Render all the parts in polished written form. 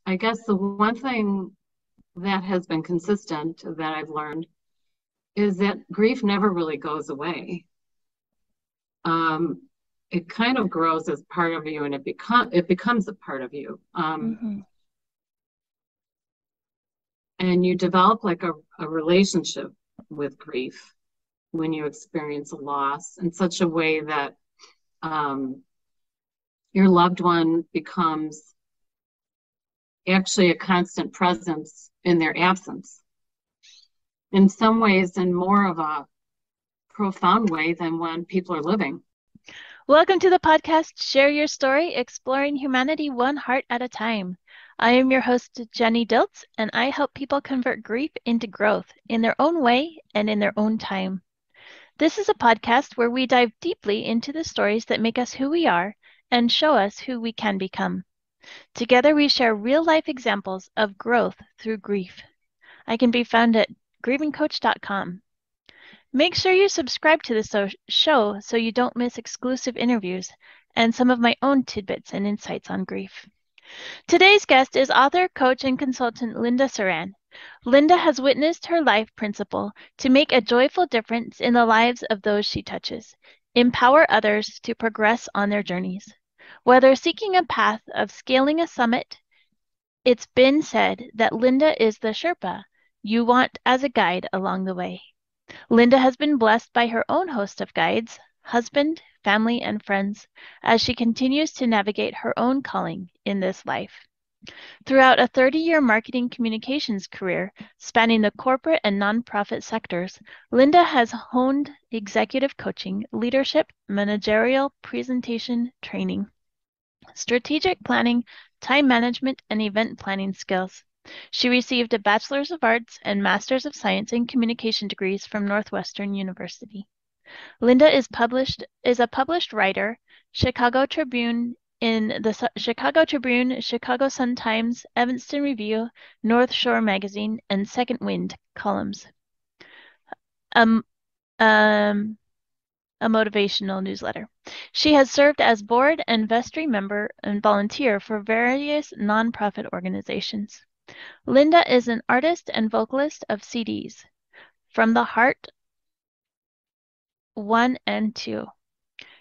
I guess the one thing that has been consistent that I've learned is that grief never really goes away. Um, it kind of grows as part of you, and it becomes a part of you. Mm-hmm. And you develop like a relationship with grief when you experience a loss in such a way that um, your loved one becomes actually a constant presence in their absence. In some ways, in more of a profound way than when people are living. Welcome to the podcast, Share Your Story, Exploring Humanity One Heart at a Time. I am your host, Jenny Diltz, and I help people convert grief into growth in their own way and in their own time. This is a podcast where we dive deeply into the stories that make us who we are and show us who we can become. Together, we share real-life examples of growth through grief. I can be found at grievingcoach.com. Make sure you subscribe to the show so you don't miss exclusive interviews and some of my own tidbits and insights on grief. Today's guest is author, coach, and consultant Linda Saran. Linda has witnessed her life principle to make a joyful difference in the lives of those she touches, empower others to progress on their journeys. Whether seeking a path of scaling a summit, it's been said that Linda is the sherpa you want as a guide along the way. Linda has been blessed by her own host of guides, husband, family, and friends, as she continues to navigate her own calling in this life. Throughout a 30-year marketing communications career spanning the corporate and nonprofit sectors, Linda has honed executive coaching, leadership, managerial presentation training, strategic planning, time management, and event planning skills. She received a Bachelor's of Arts and Master's of Science in Communication degrees from Northwestern University. Linda is a published writer, Chicago Tribune in the Chicago Tribune, Chicago Sun-Times, Evanston Review, North Shore Magazine, and Second Wind columns. Um, um, a motivational newsletter. She has served as board and vestry member and volunteer for various nonprofit organizations. Linda is an artist and vocalist of CDs, From the Heart 1 and 2.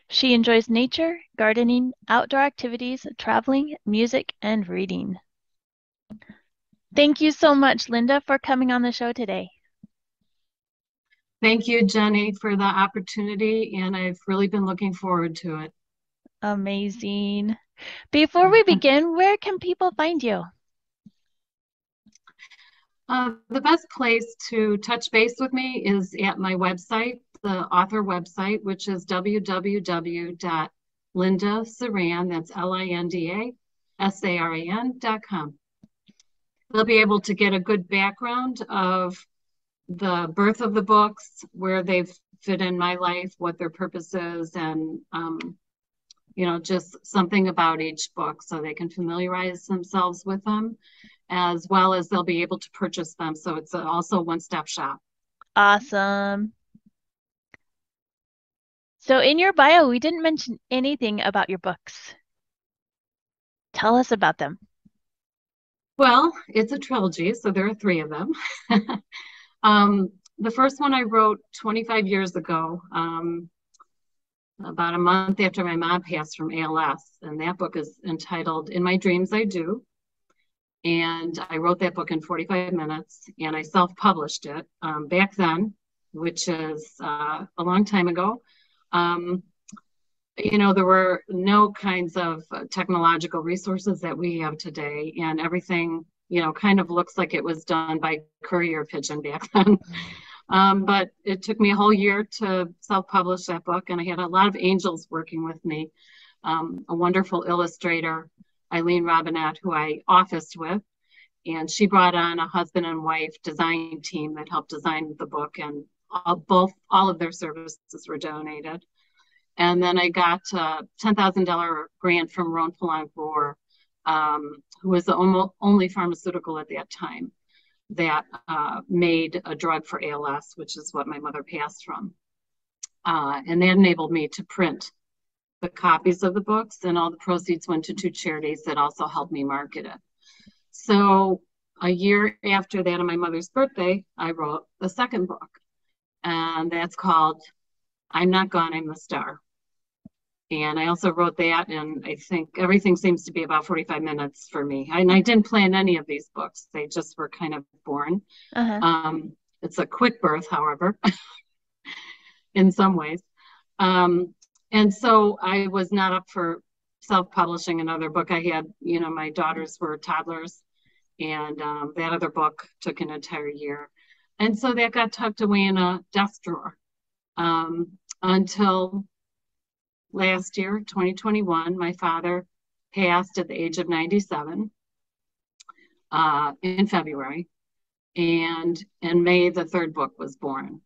She enjoys nature, gardening, outdoor activities, traveling, music, and reading. Thank you so much, Linda, for coming on the show today. Thank you, Jenny, for the opportunity, and I've really been looking forward to it. Amazing. Before we begin, where can people find you? The best place to touch base with me is at my website, the author website, which is www.lindasaran, that's LindaSaran.com. They'll be able to get a good background of the birth of the books, where they've fit in my life, what their purpose is, and just something about each book so they can familiarize themselves with them, as well as they'll be able to purchase them. So it's also a one-stop shop. Awesome. So in your bio, we didn't mention anything about your books. Tell us about them. Well, it's a trilogy, so there are 3 of them. The first one I wrote 25 years ago, about a month after my mom passed from ALS, and that book is entitled In My Dreams I Do. And I wrote that book in 45 minutes, and I self-published it back then, which is a long time ago. There were no kinds of technological resources that we have today, and everything, kind of looks like it was done by courier pigeon back then. But it took me a whole year to self-publish that book, and I had a lot of angels working with me. A wonderful illustrator, Eileen Robinette, who I officed with, and she brought on a husband and wife design team that helped design the book, and all of their services were donated. And then I got a $10,000 grant from Ron Polancourt, who was the only pharmaceutical at that time that made a drug for ALS, which is what my mother passed from. And that enabled me to print the copies of the books, and all the proceeds went to 2 charities that also helped me market it. So a year after that, on my mother's birthday, I wrote the second book, and that's called I'm Not Gone, I'm the Star. And I also wrote that, and I think everything seems to be about 45 minutes for me. And I didn't plan any of these books. They just were kind of born. It's a quick birth, however, in some ways. And so I was not up for self-publishing another book. I had, my daughters were toddlers, and that other book took an entire year. And so that got tucked away in a desk drawer until last year, 2021. My father passed at the age of 97 in February. And in May, the third book was born.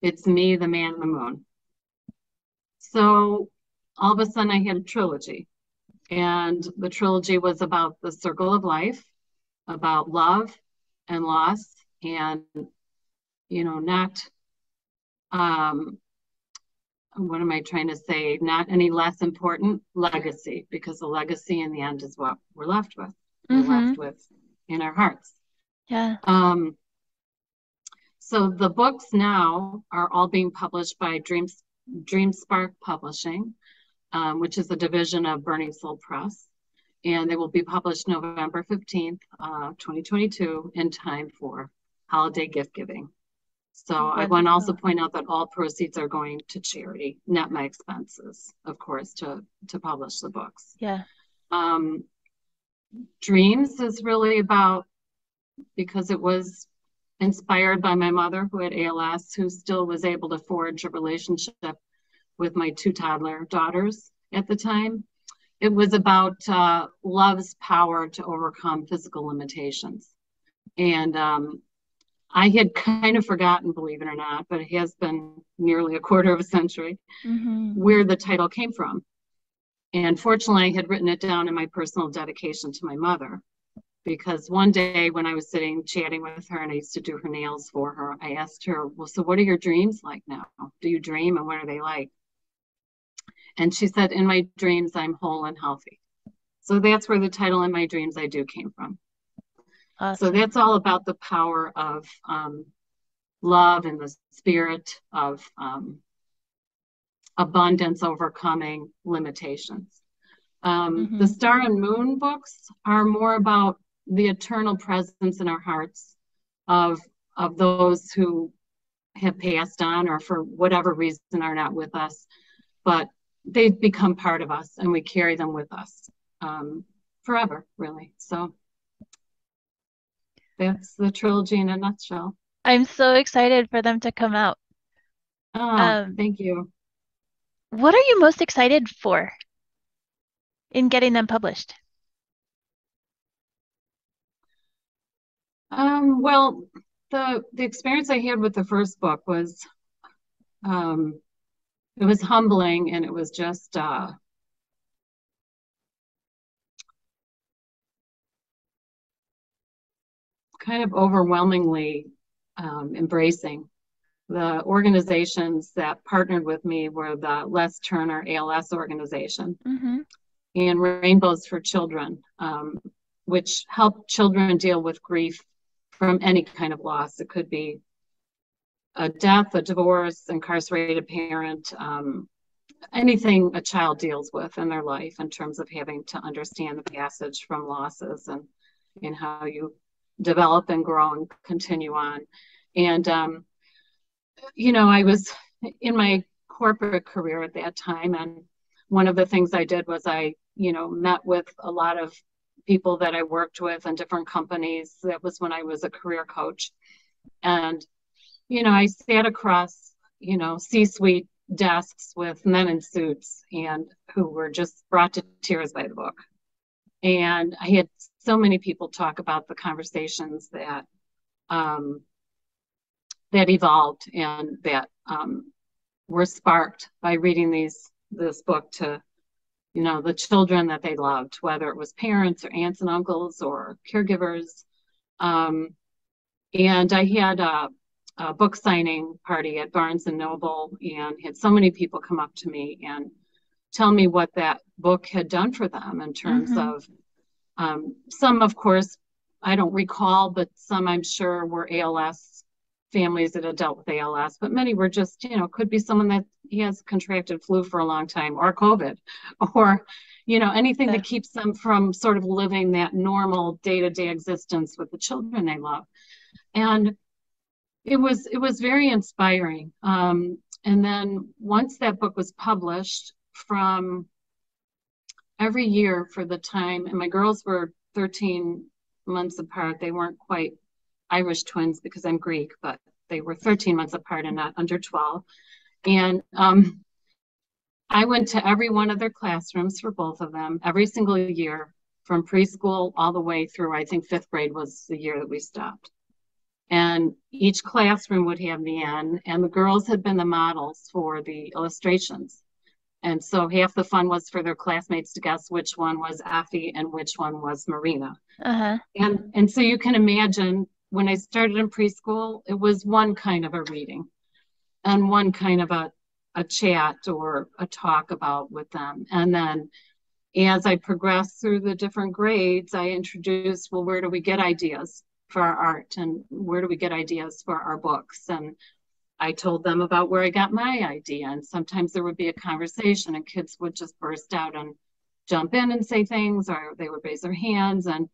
It's Me, the Man, and the Moon. So all of a sudden I had a trilogy. And the trilogy was about the circle of life, about love and loss, and, not, what am I trying to say? Not any less important legacy, because the legacy in the end is what we're left with. We're left with in our hearts. Yeah. So the books now are all being published by Dream Spark Publishing, which is a division of Burning Soul Press. And they will be published November 15th, 2022, in time for holiday gift giving. So I want to also point out that all proceeds are going to charity, net my expenses, of course, to publish the books. Yeah. Dreams is really about, because it was inspired by my mother who had ALS, who still was able to forge a relationship with my two toddler daughters at the time. It was about love's power to overcome physical limitations. And I had kind of forgotten, believe it or not, but it has been nearly a quarter of a century, where the title came from. And fortunately, I had written it down in my personal dedication to my mother, because one day when I was sitting chatting with her, and I used to do her nails for her, I asked her, well, so what are your dreams like now? Do you dream, and what are they like? And she said, in my dreams, I'm whole and healthy. So that's where the title In My Dreams I Do came from. Awesome. So that's all about the power of love and the spirit of abundance overcoming limitations. The Star and Moon books are more about the eternal presence in our hearts of those who have passed on, or for whatever reason are not with us, but they've become part of us, and we carry them with us forever, really. So that's the trilogy in a nutshell. I'm so excited for them to come out. Thank you. What are you most excited for in getting them published? Well, the experience I had with the first book was, it was humbling, and it was just kind of overwhelmingly embracing. The organizations that partnered with me were the Les Turner ALS organization and Rainbows for Children, which help children deal with grief from any kind of loss. It could be a death, a divorce, incarcerated parent, anything a child deals with in their life in terms of having to understand the passage from losses and how you develop and grow and continue on. And, I was in my corporate career at that time, and one of the things I did was I, met with a lot of people that I worked with in different companies. That was when I was a career coach. And, I sat across, C-suite desks with men in suits and who were just brought to tears by the book. And I had so many people talk about the conversations that that evolved and that were sparked by reading this book to, the children that they loved, whether it was parents or aunts and uncles or caregivers. And I had a book signing party at Barnes and Noble, and had so many people come up to me and tell me what that book had done for them in terms of some, of course, I don't recall, but some I'm sure were ALS families that had dealt with ALS, but many were just, could be someone that he has contracted flu for a long time, or COVID, or, anything that keeps them from sort of living that normal day-to-day existence with the children they love. And it was very inspiring. And then once that book was published, from every year for the time, and my girls were 13 months apart. They weren't quite Irish twins because I'm Greek, but they were 13 months apart and not under 12. And I went to every one of their classrooms for both of them every single year, from preschool all the way through, I think 5th grade was the year that we stopped. And each classroom would have me in, and the girls had been the models for the illustrations. And so half the fun was for their classmates to guess which one was Effie and which one was Marina. Uh-huh. And so you can imagine, when I started in preschool, it was one kind of a reading and one kind of a chat or a talk about with them. And then as I progressed through the different grades, I introduced, well, where do we get ideas for our art, and where do we get ideas for our books? And I told them about where I got my idea. And sometimes there would be a conversation and kids would just burst out and jump in and say things, or they would raise their hands. And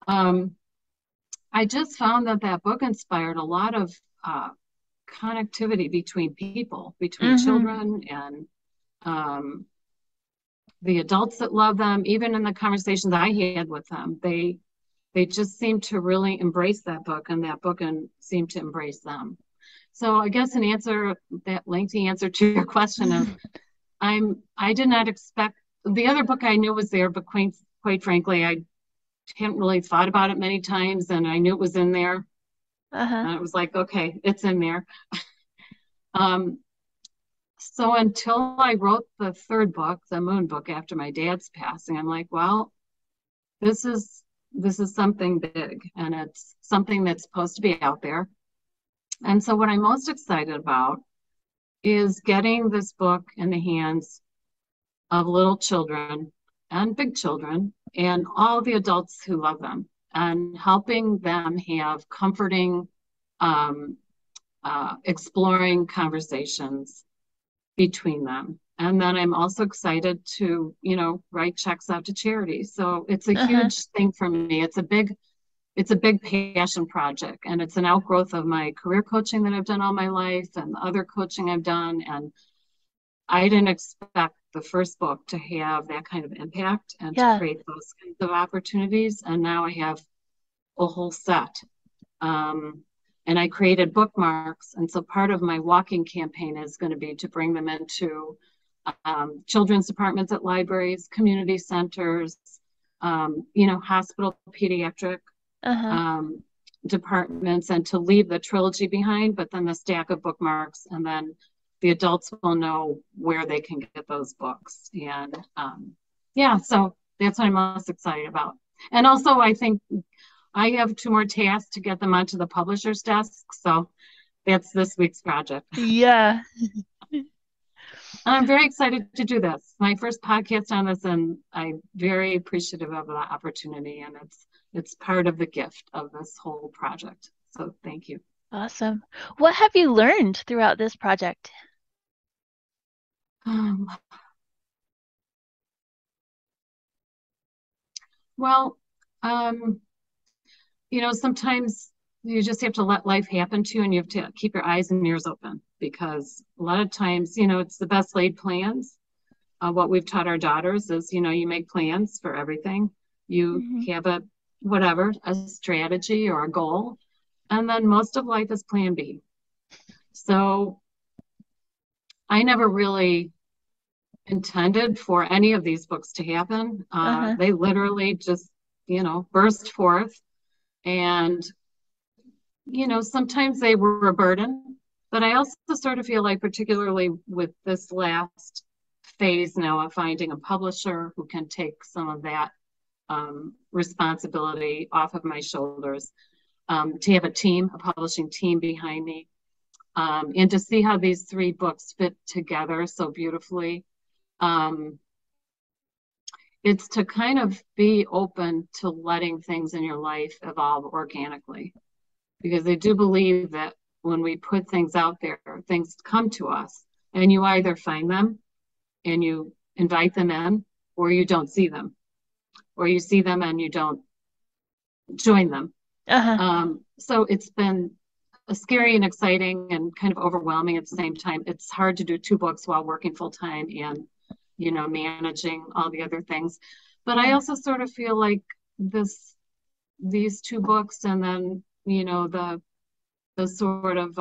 I just found that book inspired a lot of connectivity between people, between children and the adults that love them. Even in the conversations I had with them, they just seemed to really embrace that book, and that book seemed to embrace them. So I guess that lengthy answer to your question is, I did not expect, the other book I knew was there, but quite frankly, I hadn't really thought about it many times, and I knew it was in there. And it was like, okay, it's in there. So until I wrote the 3rd book, the Moon book, after my dad's passing, I'm like, well, this is something big, and it's something that's supposed to be out there. And so what I'm most excited about is getting this book in the hands of little children and big children and all the adults who love them, and helping them have comforting, exploring conversations between them. And then I'm also excited to, write checks out to charities. So it's a huge thing for me. It's a big passion project, and it's an outgrowth of my career coaching that I've done all my life and the other coaching I've done. And I didn't expect the first book to have that kind of impact and to create those kinds of opportunities. And now I have a whole set. And I created bookmarks. And so part of my walking campaign is going to be to bring them into children's departments at libraries, community centers, hospital pediatric departments, and to leave the trilogy behind, but then the stack of bookmarks, and then the adults will know where they can get those books. And so that's what I'm most excited about. And also, I think I have 2 more tasks to get them onto the publisher's desk. So that's this week's project. Yeah. I'm very excited to do this. My first podcast on this, and I'm very appreciative of the opportunity, and it's part of the gift of this whole project. So thank you. Awesome. What have you learned throughout this project? Sometimes you just have to let life happen to you, and you have to keep your eyes and ears open, because a lot of times, it's the best laid plans. What we've taught our daughters is, you make plans for everything. You have a strategy or a goal, and then most of life is plan B. So I never really intended for any of these books to happen. They literally just, burst forth. And, sometimes they were a burden, but I also sort of feel like, particularly with this last phase now of finding a publisher who can take some of that responsibility off of my shoulders, to have a publishing team behind me, and to see how these 3 books fit together so beautifully. it's to kind of be open to letting things in your life evolve organically. Because I do believe that when we put things out there, things come to us, and you either find them and you invite them in, or you don't see them, or you see them and you don't join them. So it's been scary and exciting and kind of overwhelming at the same time. It's hard to do 2 books while working full time and, you know, managing all the other things. But I also sort of feel like these 2 books, and then, you know, the sort of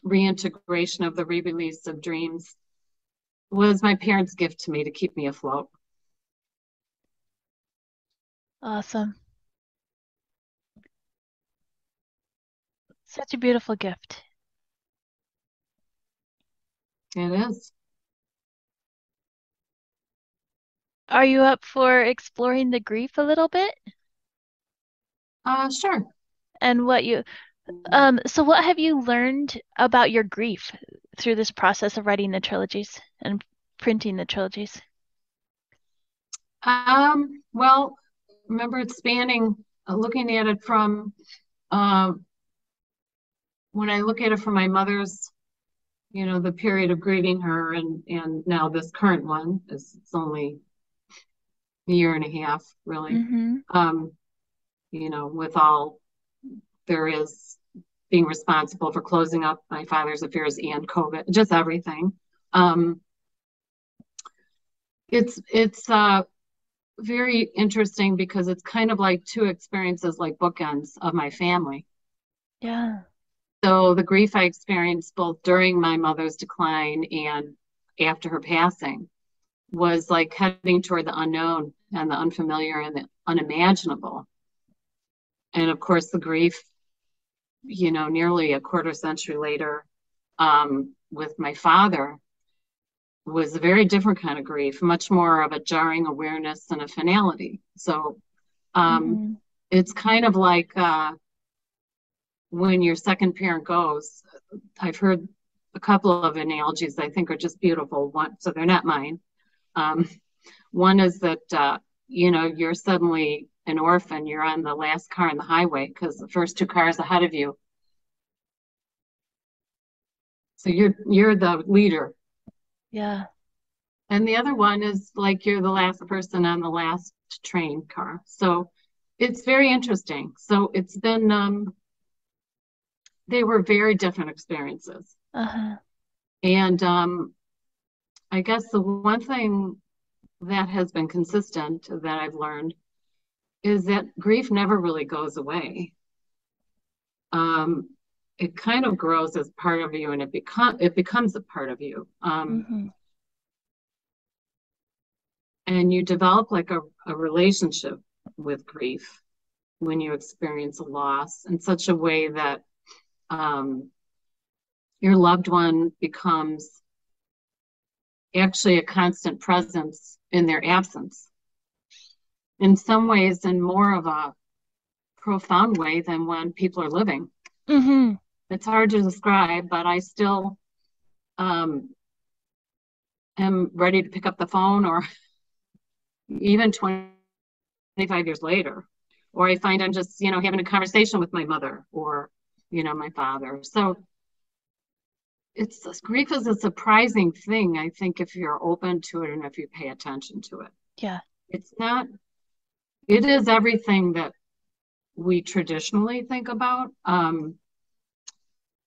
reintegration of the re-release of dreams was my parents' gift to me to keep me afloat. Awesome. Such a beautiful gift. It is. Are you up for exploring the grief a little bit? Sure. And so what have you learned about your grief through this process of writing the trilogies and printing the trilogies? Well, remember, it's spanning, looking at it from, when I look at it from my mother's, you know, the period of grieving her, and now this current one it's only a year and a half, really. You know, with all there is, being responsible for closing up my father's affairs and COVID, just everything. It's very interesting because it's kind of like 2 experiences, like bookends of my family. Yeah. So the grief I experienced both during my mother's decline and after her passing was like heading toward the unknown and the unfamiliar and the unimaginable. And of course, the grief, you know, nearly a quarter century later, with my father, was a very different kind of grief, much more of a jarring awareness and a finality. So it's kind of like when your second parent goes. I've heard a couple of analogies I think are just beautiful. One, so they're not mine. One is that, you know, you're suddenly an orphan. You're on the last car on the highway because the first 2 cars ahead of you. So you're the leader. Yeah. And the other one is like you're the last person on the last train car. So it's very interesting. So it's been, they were very different experiences. And I guess the one thing that has been consistent that I've learned is that grief never really goes away. It kind of grows as part of you, and it becomes a part of you. And you develop like a relationship with grief when you experience a loss in such a way that your loved one becomes actually a constant presence in their absence. In some ways, in more of a profound way than when people are living. It's hard to describe, but I still am ready to pick up the phone, or even 25 years later, or I find I'm just, you know, having a conversation with my mother or, you know, my father. So grief is a surprising thing, I think, if you're open to it and if you pay attention to it. Yeah. It is everything that we traditionally think about,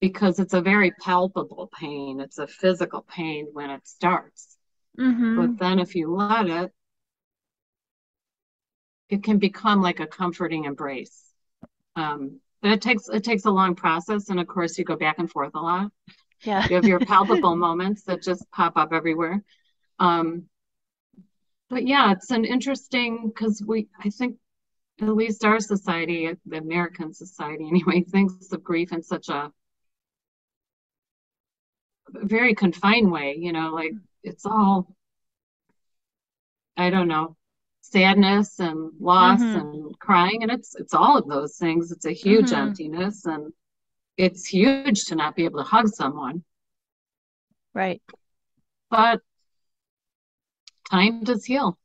because it's a very palpable pain. It's a physical pain when it starts. But then if you let it, it can become like a comforting embrace. But it takes a long process. And of course, you go back and forth a lot. Yeah. You have your palpable moments that just pop up everywhere. But yeah, it's an interesting, because I think, at least our society, the American society anyway, thinks of grief in such a very confined way, you know, like it's all, I don't know, sadness and loss and crying, and it's all of those things. It's a huge emptiness, and it's huge to not be able to hug someone. Right. But time does heal.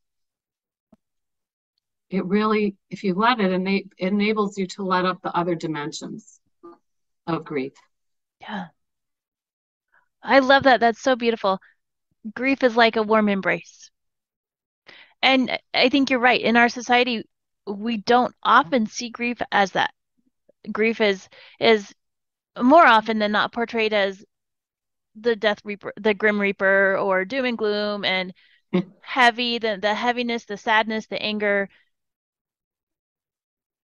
it really, if you let it, it enables you to let up the other dimensions of grief. Yeah. I love that. That's so beautiful. Grief is like a warm embrace. And I think you're right. In our society, we don't often see grief as that. Grief is more often than not portrayed as the death reaper, the grim reaper, or doom and gloom, and heavy, the heaviness, the sadness, the anger,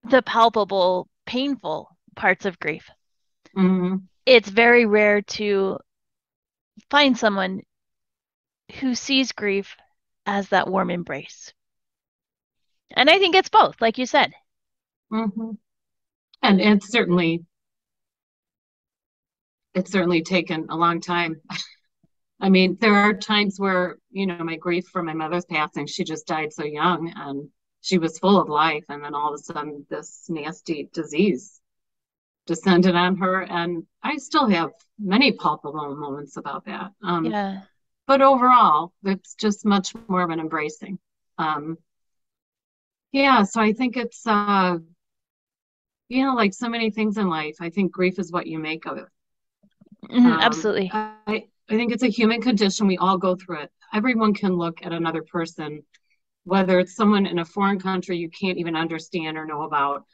the palpable, painful parts of grief. Mm-hmm. It's very rare to find someone who sees grief as that warm embrace. And I think it's both, like you said. Mm-hmm. And it's certainly taken a long time. I mean, there are times where, my grief for my mother's passing, she just died so young and she was full of life. And then all of a sudden, this nasty disease descended on her. And I still have many palpable moments about that. Yeah. But overall, it's just much more of an embracing. Yeah, so I think it's, like so many things in life, I think grief is what you make of it. Absolutely. I think it's a human condition. We all go through it. Everyone can look at another person, whether it's someone in a foreign country you can't even understand or know about.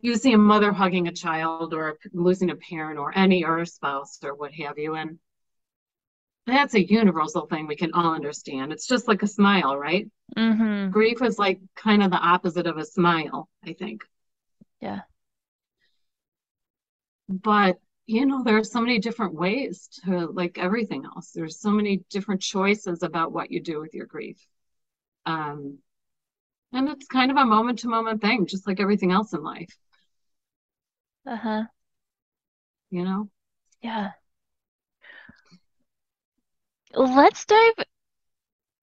You see a mother hugging a child or losing a parent or a spouse or what have you. And that's a universal thing we can all understand. It's just like a smile, right? Mm-hmm. Grief is like kind of the opposite of a smile, I think. Yeah. But there are so many different ways to, like everything else. There's so many different choices about what you do with your grief. And it's kind of a moment to moment thing, just like everything else in life. Uh-huh. Yeah. Let's dive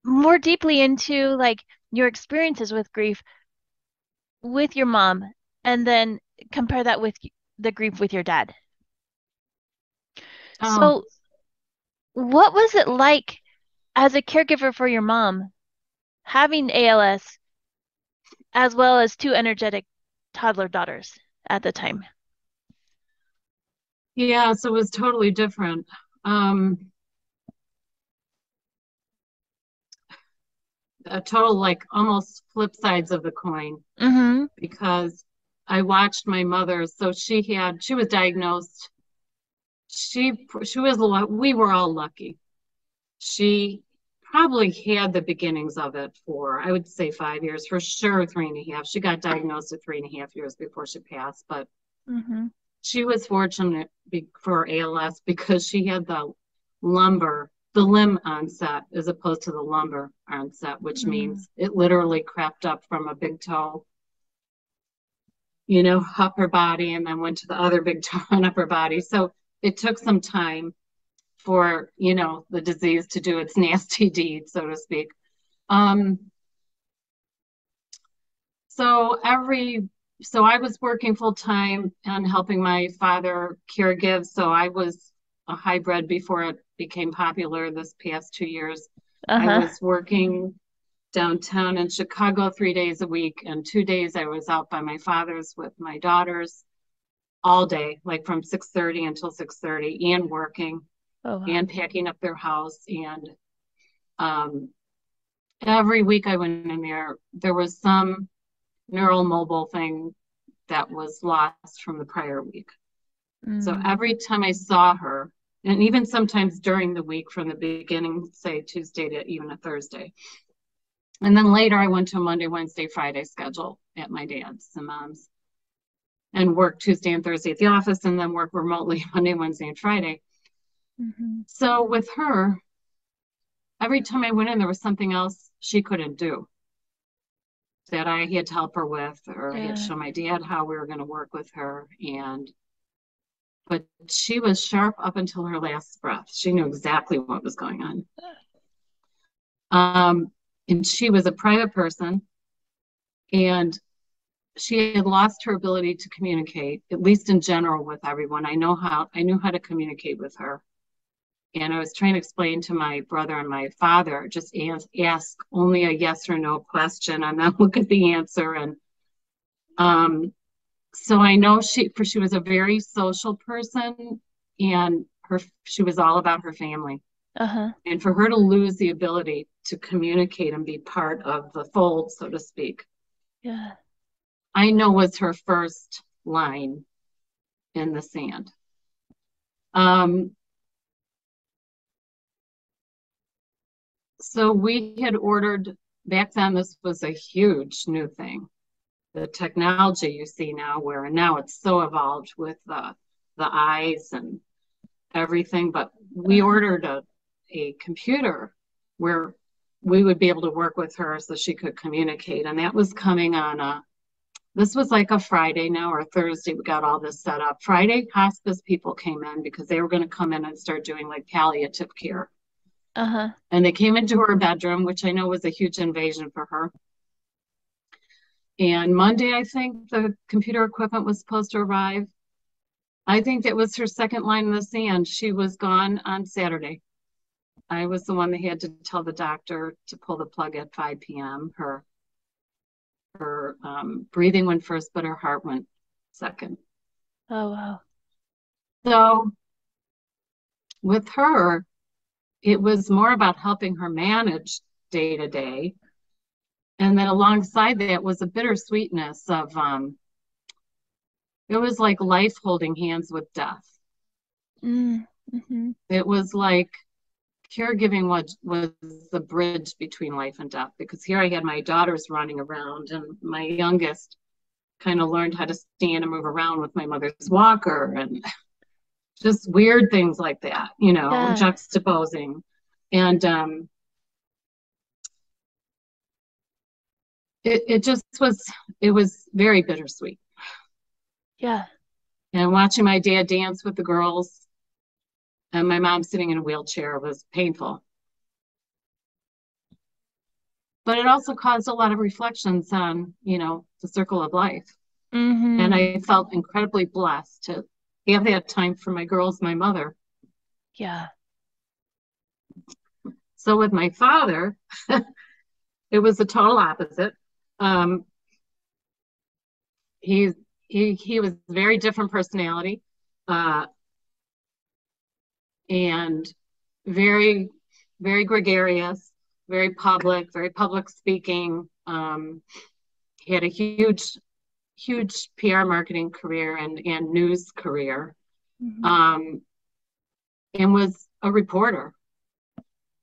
more deeply into like your experiences with grief with your mom and then compare that with the grief with your dad. Oh, So, what was it like as a caregiver for your mom having ALS as well as two energetic toddler daughters at the time? yeah, so it was totally different. A total, like, almost flip sides of the coin, Mm-hmm. because I watched my mother. So she was diagnosed. She was, we were all lucky. She probably had the beginnings of it for, I would say, 5 years, for sure, 3.5. She got diagnosed at 3.5 years before she passed, but Mm-hmm. she was fortunate for ALS because she had the limb onset as opposed to the lumbar onset, which Mm. means it literally crept up from a big toe, up her body, and then went to the other big toe and up her body. So it took some time for, the disease to do its nasty deed, so to speak. Um, so I was working full time and helping my father caregive. So I was a hybrid before it became popular this past 2 years. I Uh-huh. was working downtown in Chicago 3 days a week, and 2 days I was out by my father's with my daughters all day, like from 6:30 until 6:30, and working Oh, wow. and packing up their house. And um, every week I went in there was some neural mobile thing that was lost from the prior week. So Mm. every time I saw her, and even sometimes during the week from the beginning, say Tuesday to even a Thursday. And then later I went to a Monday, Wednesday, Friday schedule at my dad's and mom's, and work Tuesday and Thursday at the office, and then work remotely Monday, Wednesday, and Friday. Mm-hmm. So with her, every time I went in, there was something else she couldn't do that I had to help her with, or I had to Yeah. show my dad how we were going to work with her. But she was sharp up until her last breath. She knew exactly what was going on. And she was a private person, and she had lost her ability to communicate, at least in general, with everyone. I knew how to communicate with her. And I was trying to explain to my brother and my father, just ask only a yes or no question and then look at the answer. And so I know she was a very social person, and she was all about her family. Uh-huh. And for her to lose the ability to communicate and be part of the fold, so to speak, Yeah. I know was her first line in the sand. So we had ordered, back then, this was a huge new thing. The technology you see now, where now it's so evolved with the eyes and everything, but we ordered a computer where we would be able to work with her so she could communicate. And that was coming on this was like a Friday now or Thursday. We got all this set up. Friday, hospice people came in because they were going to come in and start doing like palliative care. Uh-huh. And they came into her bedroom, which I know was a huge invasion for her. And Monday, I think the computer equipment was supposed to arrive. I think that was her second line in the sand. She was gone on Saturday. I was the one that had to tell the doctor to pull the plug at 5 p.m. Her breathing went first, but her heart went second. Oh, wow. So with her, it was more about helping her manage day to day. And then alongside that was a bittersweetness of, it was like life holding hands with death. Mm-hmm. It was like caregiving was the bridge between life and death, because here I had my daughters running around, and my youngest kind of learned how to stand and move around with my mother's walker, and just weird things like that, juxtaposing. And it was very bittersweet. Yeah. And watching my dad dance with the girls and my mom sitting in a wheelchair was painful. But it also caused a lot of reflections on, the circle of life. Mm-hmm. And I felt incredibly blessed to have that time for my girls, my mother. Yeah. So with my father, it was the total opposite. He was a very different personality, and very, very gregarious, very public speaking. He had a huge PR marketing career and news career, Mm-hmm. and was a reporter.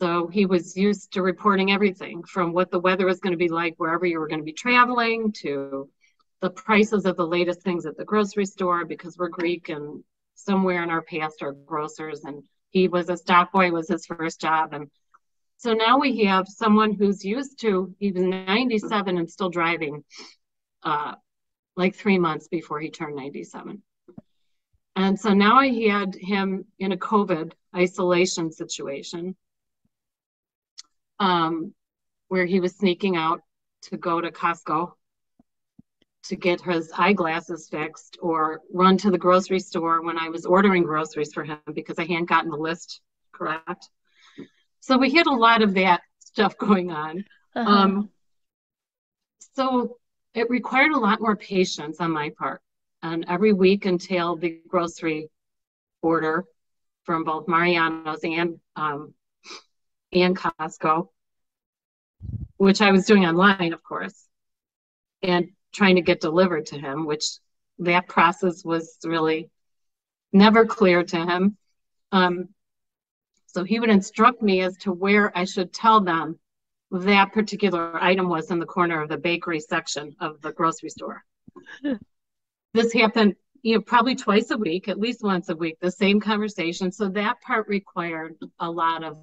So he was used to reporting everything from what the weather was going to be like wherever you were going to be traveling, to the prices of the latest things at the grocery store, because we're Greek and somewhere in our past are grocers, and he was a stock boy, was his first job. And so now we have someone who's used to, he was 97 and still driving, like 3 months before he turned 97. And so now I had him in a COVID isolation situation, where he was sneaking out to go to Costco to get his eyeglasses fixed, or run to the grocery store when I was ordering groceries for him because I hadn't gotten the list correct. So we had a lot of that stuff going on. Uh-huh. So it required a lot more patience on my part. And every week until the grocery order from both Mariano's and Costco, which I was doing online, of course, and trying to get delivered to him, which that process was really never clear to him. So he would instruct me as to where I should tell them that particular item was in the corner of the bakery section of the grocery store. This happened, probably twice a week, at least once a week, the same conversation. So that part required a lot of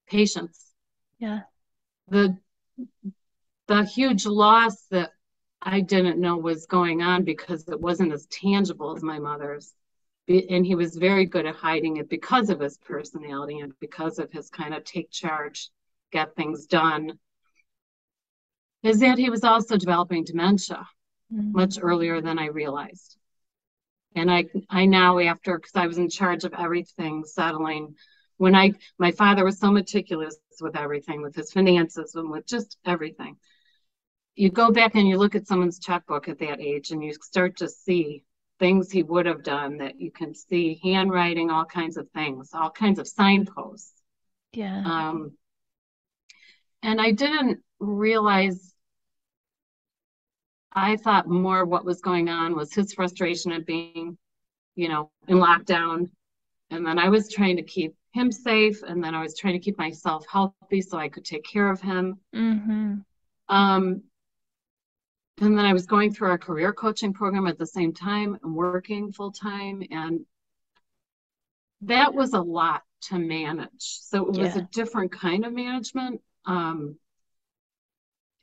patience. Yeah. The huge loss that I didn't know was going on because it wasn't as tangible as my mother's. And he was very good at hiding it because of his personality and because of his kind of take charge, get things done, is that he was also developing dementia much earlier than I realized. And I now, after, because I was in charge of everything, settling, my father was so meticulous with everything, with his finances and with just everything. You go back and you look at someone's checkbook at that age and you start to see things he would have done, that you can see handwriting, all kinds of things, all kinds of signposts. Yeah. And I didn't realize, I thought more what was going on was his frustration at being, in lockdown. And then I was trying to keep him safe. And then I was trying to keep myself healthy so I could take care of him. Mm-hmm. And then I was going through our career coaching program at the same time and working full time. And that was a lot to manage. So it was a different kind of management. And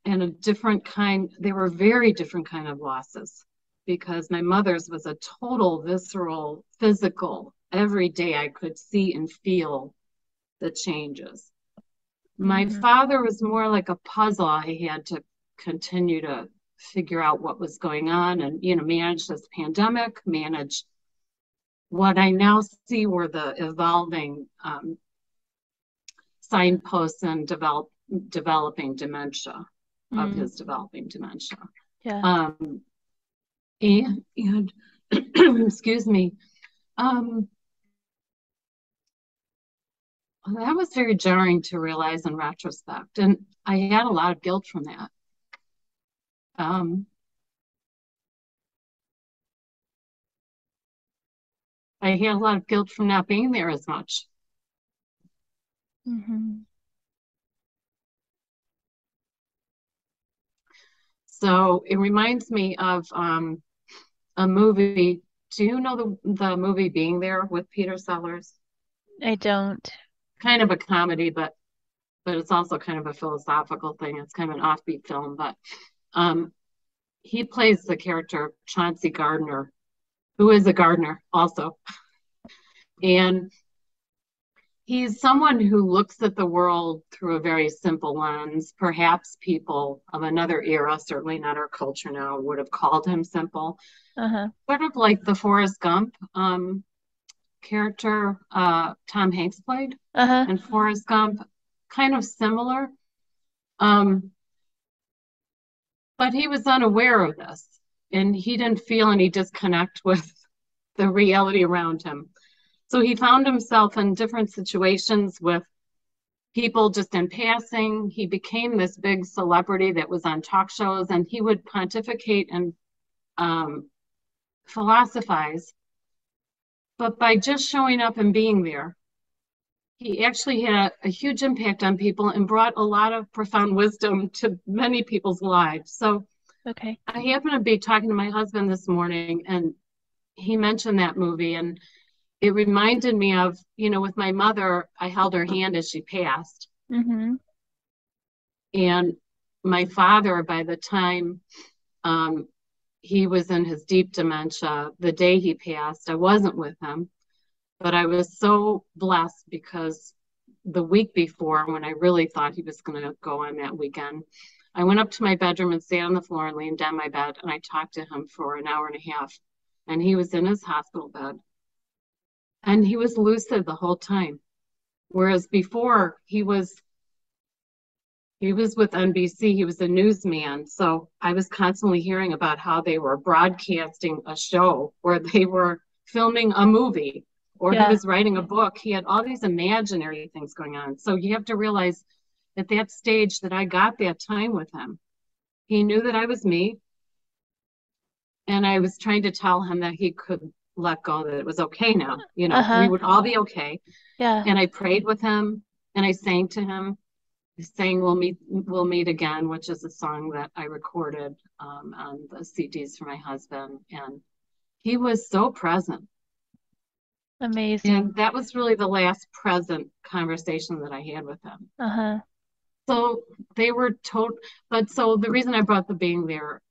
they were very different kind of losses, because my mother's was a total visceral, physical. Every day I could see and feel the changes. My father was more like a puzzle. I had to continue to figure out what was going on and, manage this pandemic, manage what I now see were the evolving signposts and developing dementia, of his developing dementia. Yeah. And excuse me, that was very jarring to realize in retrospect. And I had a lot of guilt from that. I had a lot of guilt from not being there as much. Mm-hmm. So it reminds me of a movie. Do you know the movie Being There with Peter Sellers? I don't. Kind of a comedy, but it's also kind of a philosophical thing. It's kind of an offbeat film, but he plays the character Chauncey Gardner, who is a gardener also. And he's someone who looks at the world through a very simple lens. Perhaps people of another era, certainly not our culture now, would have called him simple. Sort of like the Forrest Gump character Tom Hanks played in Forrest Gump, kind of similar. But he was unaware of this, and he didn't feel any disconnect with the reality around him. So he found himself in different situations with people just in passing. He became this big celebrity that was on talk shows, and he would pontificate and philosophize. But by just showing up and being there, he actually had a huge impact on people and brought a lot of profound wisdom to many people's lives. So I happened to be talking to my husband this morning, and he mentioned that movie, and it reminded me of, with my mother, I held her hand as she passed. And my father, by the time he was in his deep dementia, the day he passed, I wasn't with him, but I was so blessed because the week before, when I really thought he was going to go on that weekend, I went up to my bedroom and sat on the floor and leaned down my bed, and I talked to him for an hour and a half, and he was in his hospital bed. And he was lucid the whole time. Whereas before he was with NBC, he was a newsman. So I was constantly hearing about how they were broadcasting a show, or they were filming a movie, or he was writing a book. He had all these imaginary things going on. So you have to realize at that stage that I got that time with him. He knew that I was me. And I was trying to tell him that he could let go, that it was okay now. We would all be okay. And I prayed with him, and I sang to him. I sang We'll Meet Again, which is a song that I recorded on the CDs for my husband. And he was so present. Amazing. And that was really the last present conversation that I had with him. So they were but so the reason I brought the Being There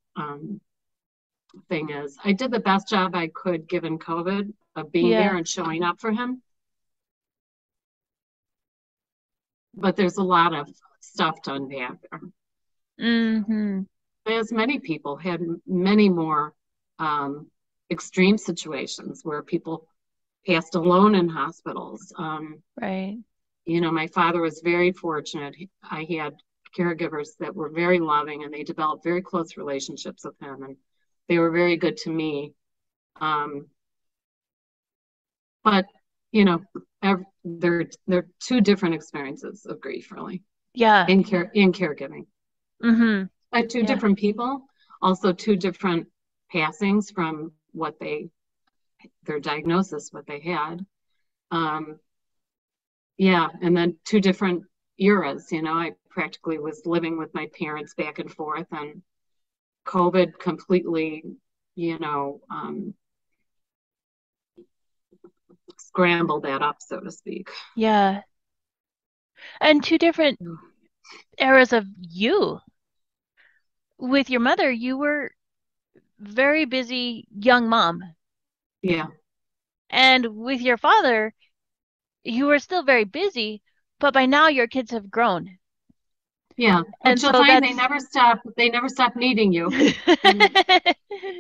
thing is, I did the best job I could given COVID of being there and showing up for him. But there's a lot of stuff to unpack there. As many people had many more extreme situations where people passed alone in hospitals. Right. You know, my father was very fortunate. I had caregivers that were very loving, and they developed very close relationships with him, and they were very good to me. But you know, they're two different experiences of grief, really. Yeah. In caregiving. Mm-hmm. By two different people, also two different passings from their diagnosis, what they had. And then two different eras. You know, I practically was living with my parents back and forth, and COVID completely, scrambled that up, so to speak. Yeah. And two different eras of you. With your mother, you were very busy young mom. Yeah. And with your father, you were still very busy, but by now your kids have grown. Yeah, but And you'll so find that's they never stop needing you. And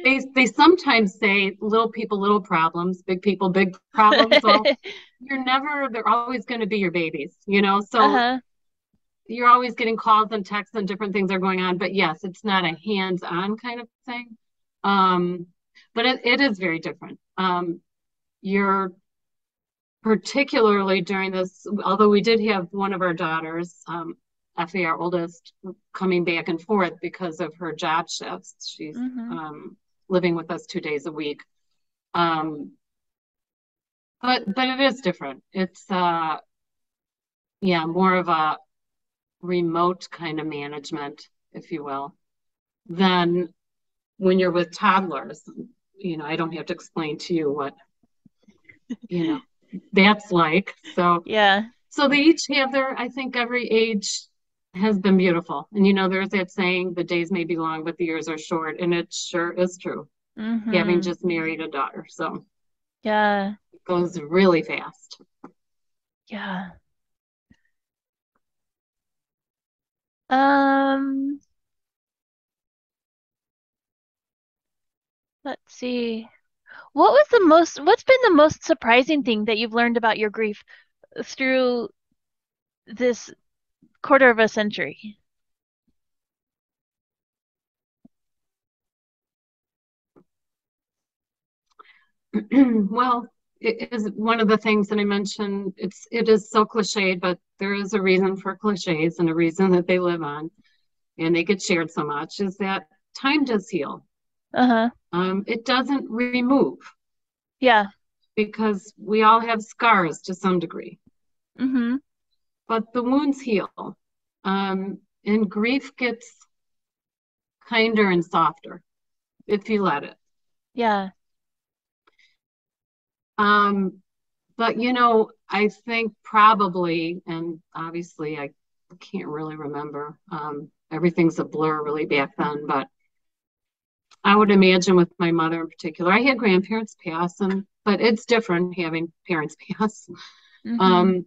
they sometimes say little people, little problems, big people, big problems. Well, they're always going to be your babies, you know? So Uh-huh. you're always getting calls and texts and different things are going on. But yes, it's not a hands-on kind of thing. But it is very different. You're particularly during this, although we did have one of our daughters, Effie, our oldest, coming back and forth because of her job shifts. She's living with us 2 days a week. But it is different. It's more of a remote kind of management, if you will, than when you're with toddlers. You know, I don't have to explain to you what, that's like. So Yeah. So they each have I think every age has been beautiful. And there's that saying, the days may be long, but the years are short. And it sure is true. Having just married a daughter. So yeah. It goes really fast. Yeah. Um, let's see. What's been the most surprising thing that you've learned about your grief through this quarter of a century? Well, it is one of the things that I mentioned. It is so cliched, but there is a reason for cliches and a reason that they live on and they get shared so much, is that time does heal. Uh-huh. It doesn't remove, Yeah. because we all have scars to some degree, Mm-hmm. but the wounds heal. And grief gets kinder and softer if you let it. Yeah. But I think probably, and obviously I can't really remember. Everything's a blur really back then, but I would imagine with my mother in particular, I had grandparents pass, but it's different having parents pass. Mm-hmm.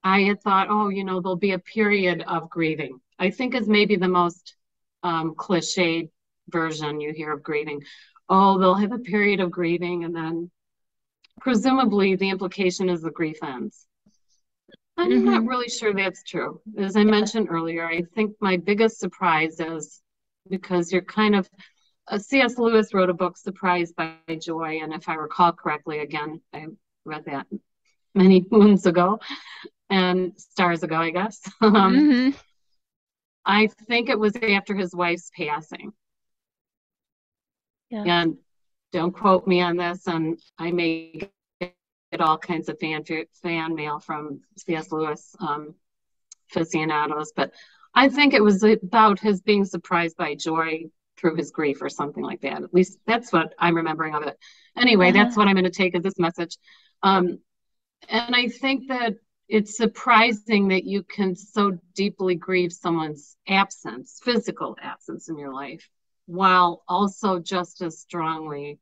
I had thought, there'll be a period of grieving. I think is maybe the most cliched version you hear of grieving. Oh, they'll have a period of grieving, and then presumably the implication is the grief ends. I'm not really sure that's true. As I mentioned earlier, I think my biggest surprise is because you're kind of, C.S. Lewis wrote a book, Surprised by Joy, and if I recall correctly, again, I read that many moons ago and stars ago, I guess. I think it was after his wife's passing. Yeah. And don't quote me on this, and I may get all kinds of fan mail from C.S. Lewis aficionados, but I think it was about his being surprised by joy through his grief or something like that. At least that's what I'm remembering of it. Anyway, that's what I'm going to take as this message. And I think that it's surprising that you can so deeply grieve someone's absence, physical absence in your life, while also just as strongly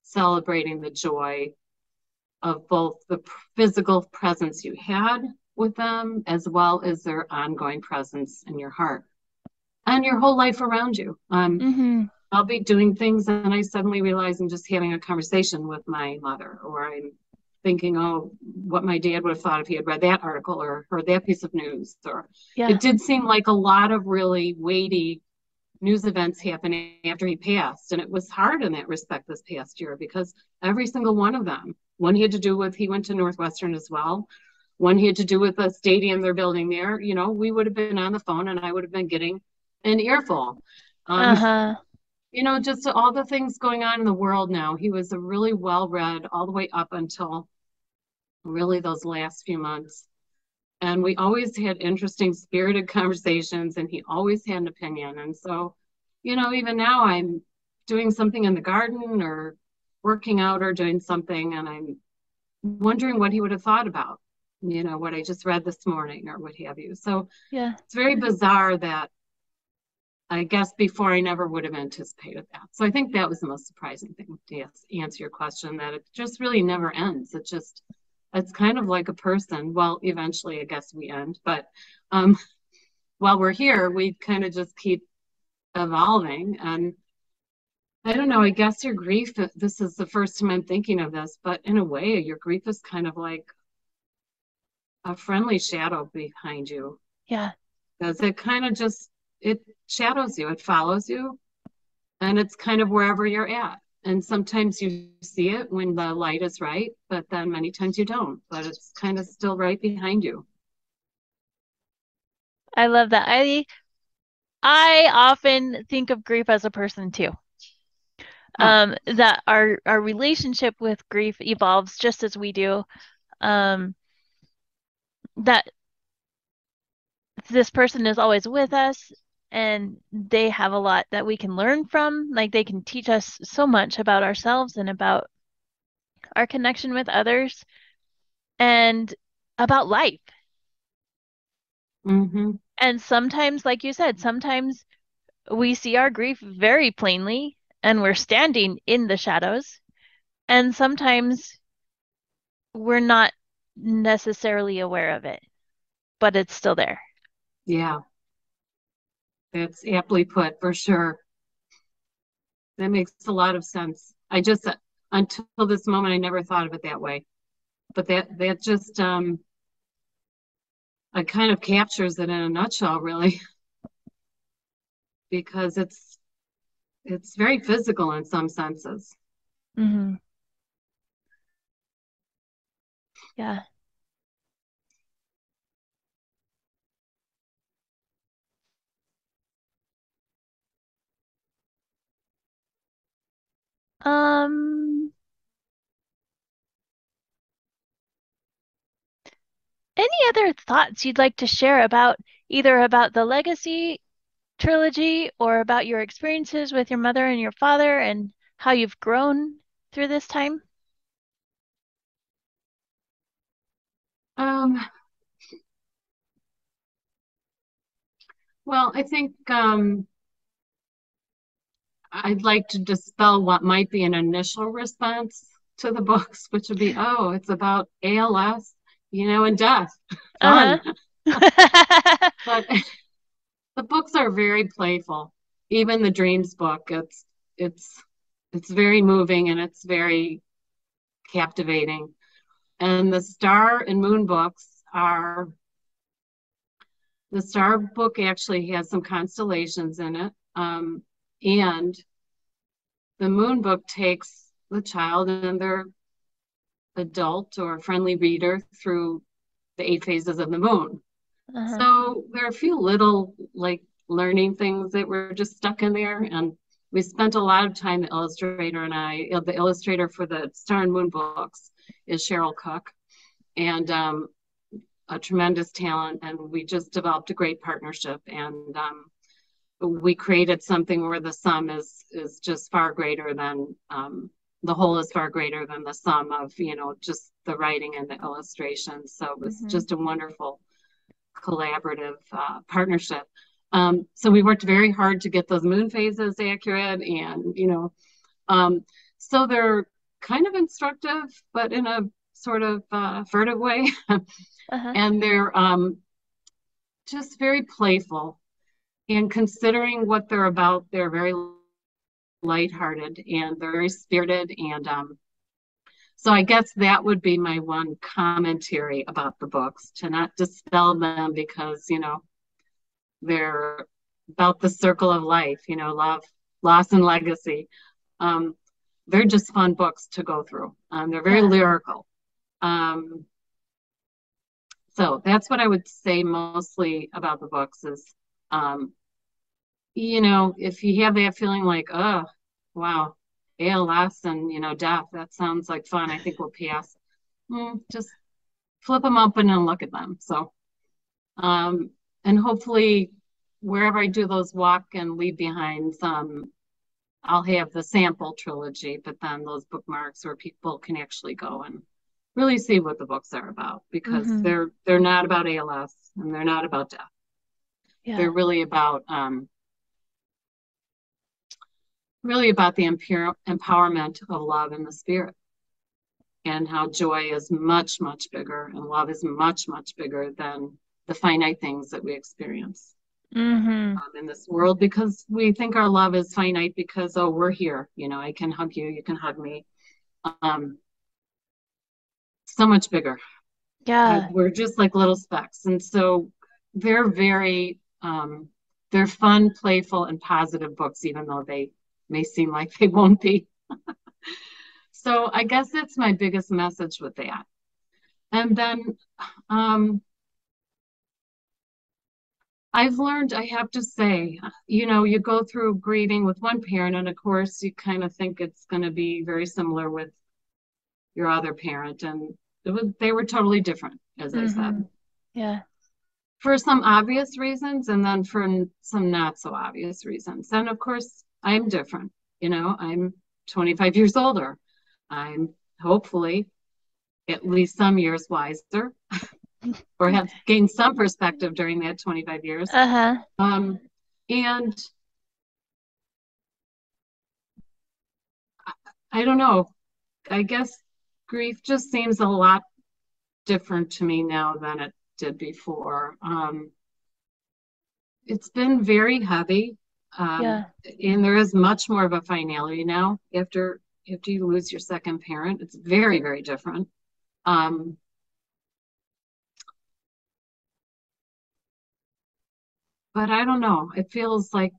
celebrating the joy of both the physical presence you had with them, as well as their ongoing presence in your heart and your whole life around you. I'll be doing things and I suddenly realize I'm just having a conversation with my mother, or I'm thinking, oh, what my dad would have thought if he had read that article or heard that piece of news. Or Yeah. it did seem like a lot of really weighty news events happening after he passed. And it was hard in that respect this past year because every single one of them, one he had to do with, he went to Northwestern as well. One he had to do with a stadium they're building there. You know, we would have been on the phone and I would have been getting an earful. Uh-huh. You know, just all the things going on in the world now. He was a really well-read all the way up until really those last few months. And we always had interesting, spirited conversations, and he always had an opinion. And so, you know, even now I'm doing something in the garden or working out or doing something, and I'm wondering what he would have thought about, you know, what I just read this morning or what have you. So Yeah. it's very bizarre that I guess before I never would have anticipated that. So I think that was the most surprising thing to answer your question, that it just really never ends. It's kind of like a person. Well, eventually I guess we end, but um, while we're here, we kind of just keep evolving. And I don't know, I guess your grief, this is the first time I'm thinking of this, but in a way, your grief is kind of like a friendly shadow behind you. Yeah. Because it kind of just, it shadows you, it follows you, and it's kind of wherever you're at. And sometimes you see it when the light is right, but then many times you don't, but it's kind of still right behind you. I love that. I often think of grief as a person too. Huh. That our relationship with grief evolves just as we do. Um, that this person is always with us and they have a lot that we can learn from. Like they can teach us so much about ourselves and about our connection with others and about life. Mm-hmm. And sometimes, like you said, sometimes we see our grief very plainly and we're standing in the shadows. And sometimes we're not necessarily aware of it, but it's still there. Yeah, that's aptly put for sure. That makes a lot of sense. I just, until this moment, I never thought of it that way. But that just, it kind of captures it in a nutshell, really, because it's very physical in some senses. Hmm. Yeah. Um, any other thoughts you'd like to share about either about the legacy trilogy or about your experiences with your mother and your father and how you've grown through this time? Um, well, I think I'd like to dispel what might be an initial response to the books, which would be, oh, it's about ALS, you know, and death. Uh-huh. Fun. But the books are very playful. Even the dreams book, it's it's very moving and it's very captivating. And the star and moon books are, the star book actually has some constellations in it. And the moon book takes the child and their adult or friendly reader through the 8 phases of the moon. Uh-huh. So there are a few little like learning things that were just stuck in there. And we spent a lot of time, the illustrator and I, the illustrator for the Star and Moon books is Cheryl Cook, and a tremendous talent. And we just developed a great partnership. And we created something where the sum is just far greater than the whole is far greater than the sum of, you know, just the writing and the illustrations. So it was Hmm. just a wonderful collaborative partnership. So we worked very hard to get those moon phases accurate, and you know, so they're kind of instructive, but in a sort of furtive way, Uh-huh. and they're just very playful. And considering what they're about, they're very lighthearted and very spirited. And so I guess that would be my one commentary about the books, to not dispel them because, they're about the circle of life, love, loss, and legacy. They're just fun books to go through. They're very lyrical. So that's what I would say mostly about the books is, if you have that feeling like, oh, wow, ALS and, death, that sounds like fun, I think we'll pass. Just flip them open and look at them. So, and hopefully wherever I do those walk and leave behinds, I'll have the sample trilogy, but then those bookmarks where people can actually go and really see what the books are about, because they're not about ALS and they're not about death. Yeah. They're really about the empowerment of love and the spirit, and how joy is much, much bigger and love is much, much bigger than the finite things that we experience in this world, because we think our love is finite because, oh, we're here, I can hug you, you can hug me. So much bigger. Yeah. We're just like little specks. And so they're very, they're fun, playful, and positive books, even though they may seem like they won't be. So I guess that's my biggest message with that. And then I've learned, I have to say, you go through grieving with one parent, and of course you kind of think it's going to be very similar with your other parent, and they were totally different, as I said. Yeah. For some obvious reasons, and then for some not so obvious reasons. And of course, I'm different. I'm 25 years older. I'm hopefully at least some years wiser, or have gained some perspective during that 25 years. And I don't know, I guess grief just seems a lot different to me now than it did before. It's been very heavy. And there is much more of a finality now after you lose your second parent. It's very, very different. But I don't know. It feels like,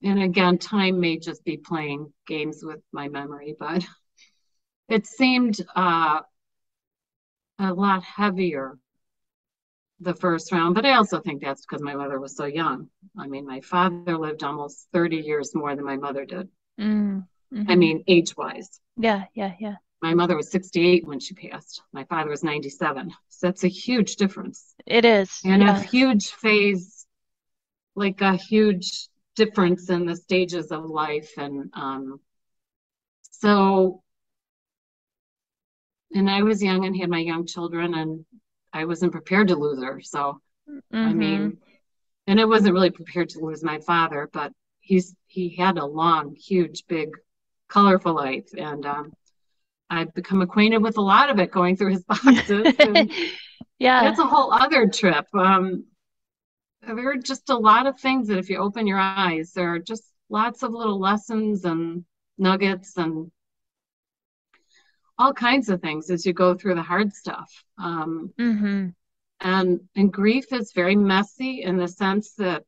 and again, time may just be playing games with my memory, but it seemed a lot heavier the first round. But I also think that's because my mother was so young. I mean, my father lived almost 30 years more than my mother did. I mean, age-wise. Yeah. My mother was 68 when she passed. My father was 97. So that's a huge difference. It is. And a huge phase, like a huge difference in the stages of life. And and I was young and had my young children, and I wasn't prepared to lose her. So, I mean, and I wasn't really prepared to lose my father, but he had a long, huge, big, colorful life. And I've become acquainted with a lot of it going through his boxes. And that's a whole other trip. There are just a lot of things that if you open your eyes, there are just lots of little lessons and nuggets and all kinds of things as you go through the hard stuff. And grief is very messy in the sense that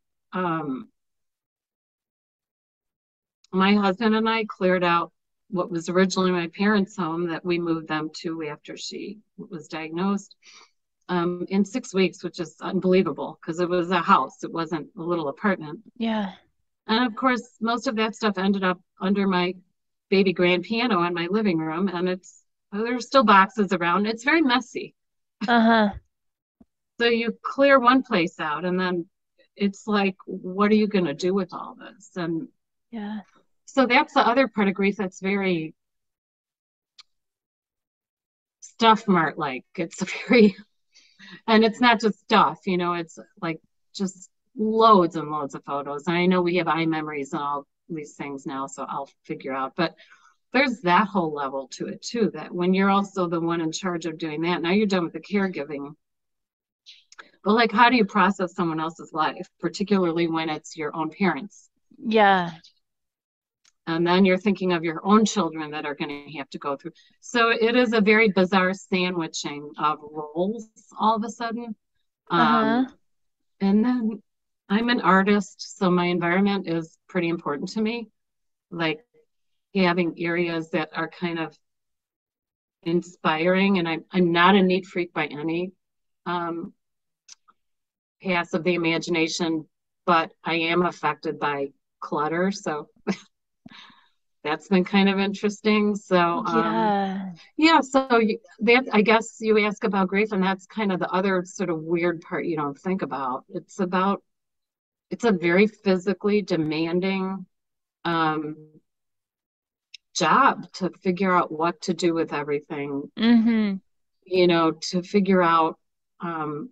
my husband and I cleared out what was originally my parents' home that we moved them to after she was diagnosed in 6 weeks, which is unbelievable because it was a house. It wasn't a little apartment. Yeah. And of course, most of that stuff ended up under my baby grand piano in my living room. And there's still boxes around. It's very messy. So you clear one place out and then it's like, what are you going to do with all this? And so that's the other part of grief that's very stuff mart like. It's very, and it's not just stuff, it's like just loads and loads of photos. And I know we have iMemories and all these things now, so I'll figure out. But there's that whole level to it too, that when you're also the one in charge of doing that, now you're done with the caregiving. But like, how do you process someone else's life, particularly when it's your own parents? Yeah. And then you're thinking of your own children that are going to have to go through. So it is a very bizarre sandwiching of roles all of a sudden. Uh-huh. And then I'm an artist, so my environment is pretty important to me. Like having areas that are kind of inspiring, and I'm not a neat freak by any um, pass of the imagination, but I am affected by clutter. So that's been kind of interesting. So Yeah. yeah, so that I guess you ask about grief, and that's kind of the other sort of weird part you don't think about. It's a very physically demanding um, job to figure out what to do with everything, Mm-hmm. to figure out um,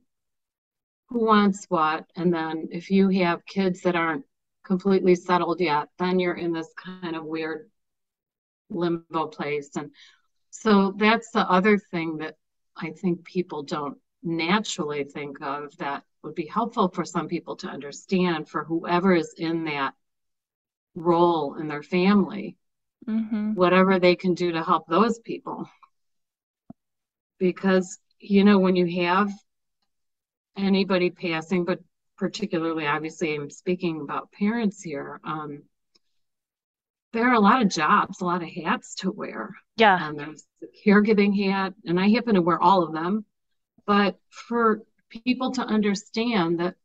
who wants what. And then if you have kids that aren't completely settled yet, then you're in this kind of weird limbo place. And so that's the other thing that I think people don't naturally think of that would be helpful for some people to understand for whoever is in that role in their family, Mm-hmm. whatever they can do to help those people. Because, when you have anybody passing, but particularly, obviously, I'm speaking about parents here, there are a lot of jobs, a lot of hats to wear. Yeah. There's the caregiving hat, and I happen to wear all of them. But for people to understand that,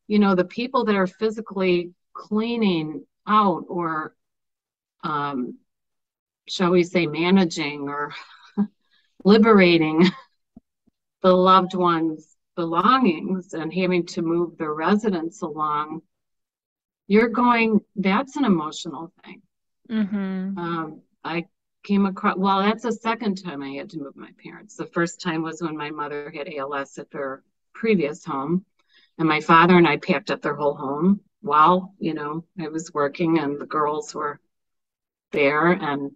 the people that are physically cleaning out or, shall we say, managing or liberating the loved one's belongings and having to move their residence along, that's an emotional thing. Mm-hmm. I came across, well, that's the second time I had to move my parents. The first time was when my mother had ALS at their previous home, and my father and I packed up their whole home while, I was working and the girls were there. And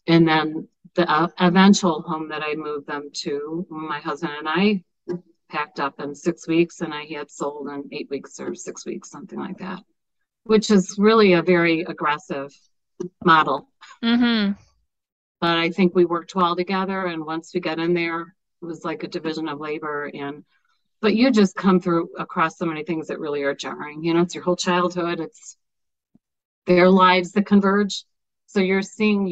then the eventual home that I moved them to, my husband and I packed up in 6 weeks, and I had sold in 8 weeks or 6 weeks, something like that, which is really a very aggressive model. Mm-hmm. But I think we worked well together. And once we got in there, it was like a division of labor. But you just come through across so many things that really are jarring. It's your whole childhood. It's their lives that converge. So you're seeing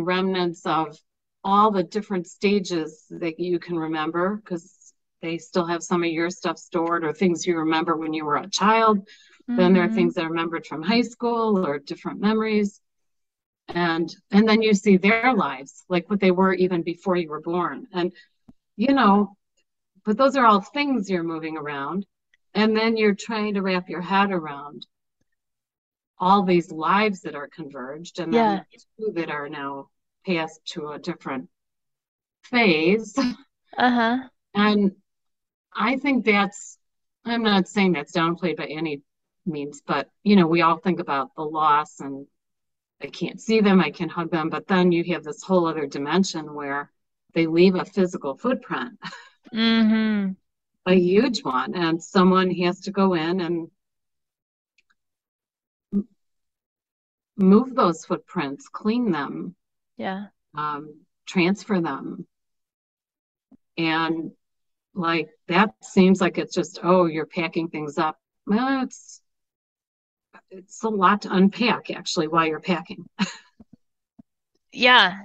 remnants of all the different stages that you can remember, because they still have some of your stuff stored or things you remember when you were a child. Mm-hmm. Then there are things that are remembered from high school or different memories. And then you see their lives, like what they were even before you were born. And, but those are all things you're moving around. And then you're trying to wrap your head around all these lives that are converged, and Yeah. then two that are now passed to a different phase. Uh-huh. And I think I'm not saying that's downplayed by any means, but, we all think about the loss and I can't see them, I can hug them, but then you have this whole other dimension where they leave a physical footprint, Mm-hmm. a huge one, and someone has to go in and move those footprints, clean them, Yeah. transfer them. And like that seems like it's just, oh, you're packing things up. Well, it's a lot to unpack actually while you're packing. Yeah.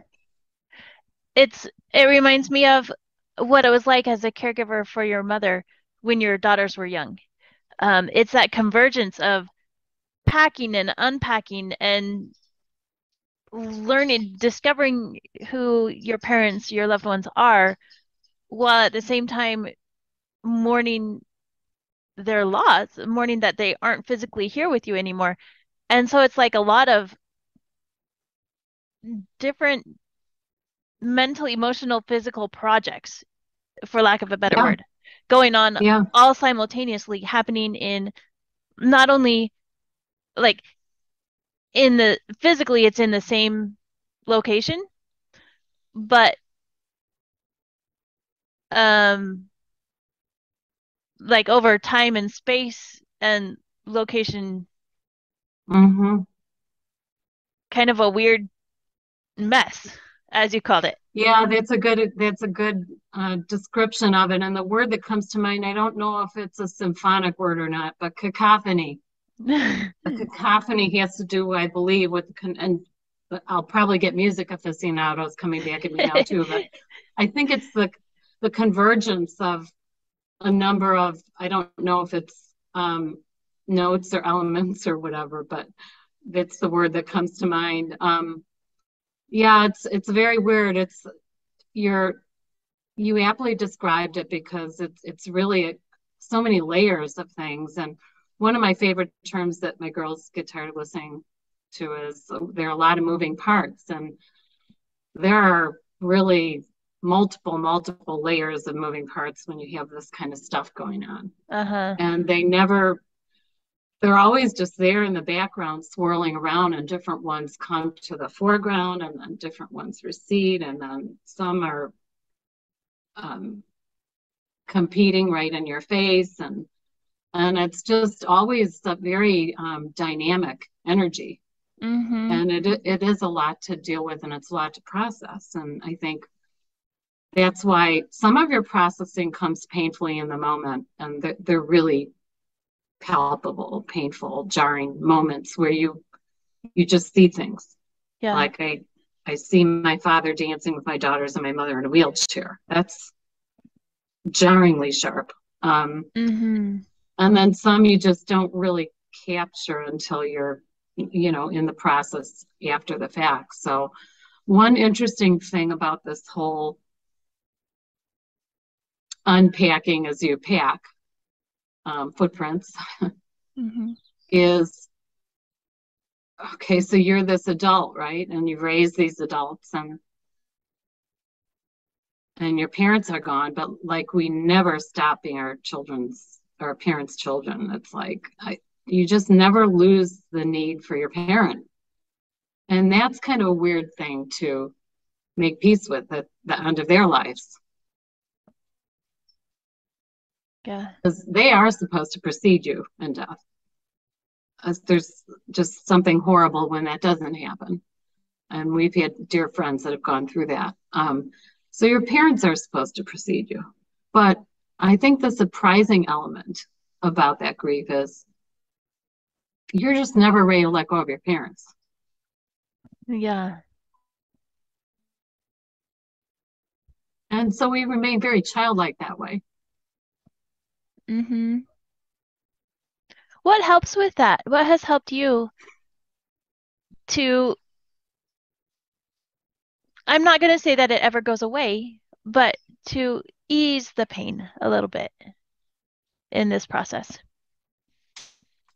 It reminds me of what it was like as a caregiver for your mother when your daughters were young. It's that convergence of packing and unpacking and learning, discovering who your parents, your loved ones are, while at the same time mourning their loss, mourning that they aren't physically here with you anymore. And so it's like a lot of different mental, emotional, physical projects, for lack of a better Yeah, word, going on yeah, all simultaneously, happening in not only like in the physically, it's in the same location, but um like over time and space and location, Mm-hmm. kind of a weird mess, as you called it. Yeah, that's a good description of it. And the word that comes to mind, I don't know if it's a symphonic word or not, but cacophony. A cacophony has to do, I believe, with and I'll probably get music aficionados coming back at me now too, but I think it's the convergence of a number of, I don't know if it's notes or elements or whatever, but that's the word that comes to mind. Yeah, it's very weird. You aptly described it because it's really so many layers of things. And one of my favorite terms that my girls get tired of listening to is there are a lot of moving parts, and there are really multiple layers of moving parts when you have this kind of stuff going on. Uh-huh. And they're always just there in the background swirling around, and different ones come to the foreground and then different ones recede, and then some are competing right in your face, and it's just always a very dynamic energy. Mm-hmm. And it is a lot to deal with, and it's a lot to process. And I think that's why some of your processing comes painfully in the moment, and they're really palpable, painful, jarring moments where you just see things. Yeah. Like I see my father dancing with my daughters and my mother in a wheelchair. That's jarringly sharp. Mm-hmm. And then some you just don't really capture until you're, in the process after the fact. So one interesting thing about this whole unpacking as you pack footprints Mm-hmm. is, okay, so you're this adult, right? And you raise these adults, and your parents are gone, but like we never stop being our parents' children. It's like you just never lose the need for your parent. And that's kind of a weird thing to make peace with at the end of their lives. Yeah. Because they are supposed to precede you in death. There's just something horrible when that doesn't happen. And we've had dear friends that have gone through that. So your parents are supposed to precede you. But I think the surprising element about that grief is you're just never ready to let go of your parents. Yeah. And so we remain very childlike that way. Mm-hmm. What helps with that? What has helped you to, I'm not going to say that it ever goes away, but to ease the pain a little bit in this process?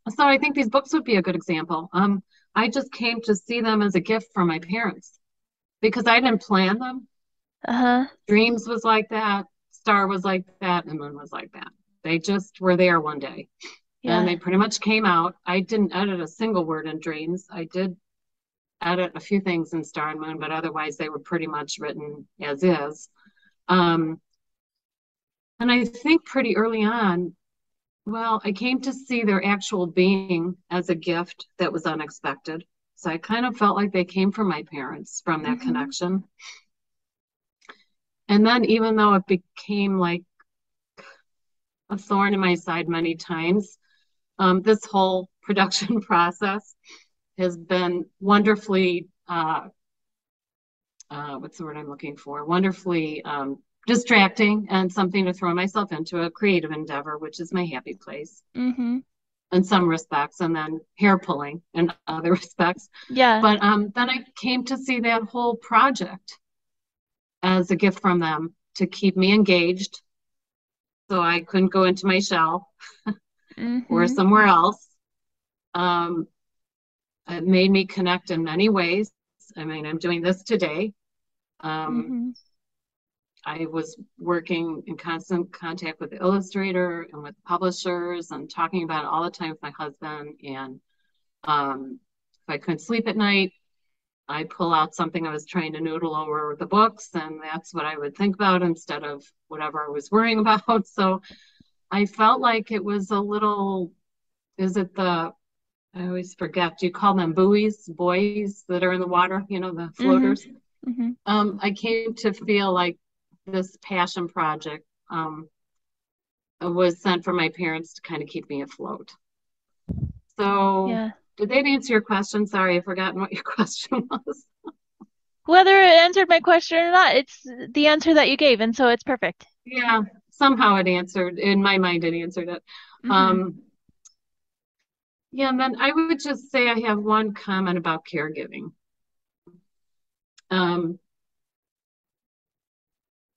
So I think these books would be a good example. I just came to see them as a gift from my parents because I didn't plan them. Uh-huh. Dreams was like that, Star was like that, and Moon was like that. They just were there one day. Yeah. And they pretty much came out. I didn't edit a single word in Dreams. I did edit a few things in Star and Moon, but otherwise they were pretty much written as is. And I think pretty early on, well, I came to see their actual being as a gift that was unexpected. So I kind of felt like they came from my parents from that connection. And then even though it became like a thorn in my side many times, this whole production process has been wonderfully, what's the word I'm looking for? Wonderfully distracting and something to throw myself into, a creative endeavor, which is my happy place in some respects, and then hair pulling in other respects. Yeah. But then I came to see that whole project as a gift from them to keep me engaged so I couldn't go into my shell or somewhere else. It made me connect in many ways. I mean, I'm doing this today. I was working in constant contact with the illustrator and with publishers and talking about it all the time with my husband. And if I couldn't sleep at night, I'd pull out something I was trying to noodle over the books, and that's what I would think about instead of whatever I was worrying about. So I felt like it was a little is it I always forget, do you call them buoys that are in the water, the Mm-hmm. floaters? Mm-hmm. I came to feel like this passion project was sent for my parents to kind of keep me afloat. So Yeah. did that answer your question? Sorry, I've forgotten what your question was. Whether it answered my question or not, it's the answer that you gave, and so it's perfect. Yeah, somehow it answered, in my mind, it answered it. Mm-hmm. Yeah, and then I would just say I have one comment about caregiving. Um,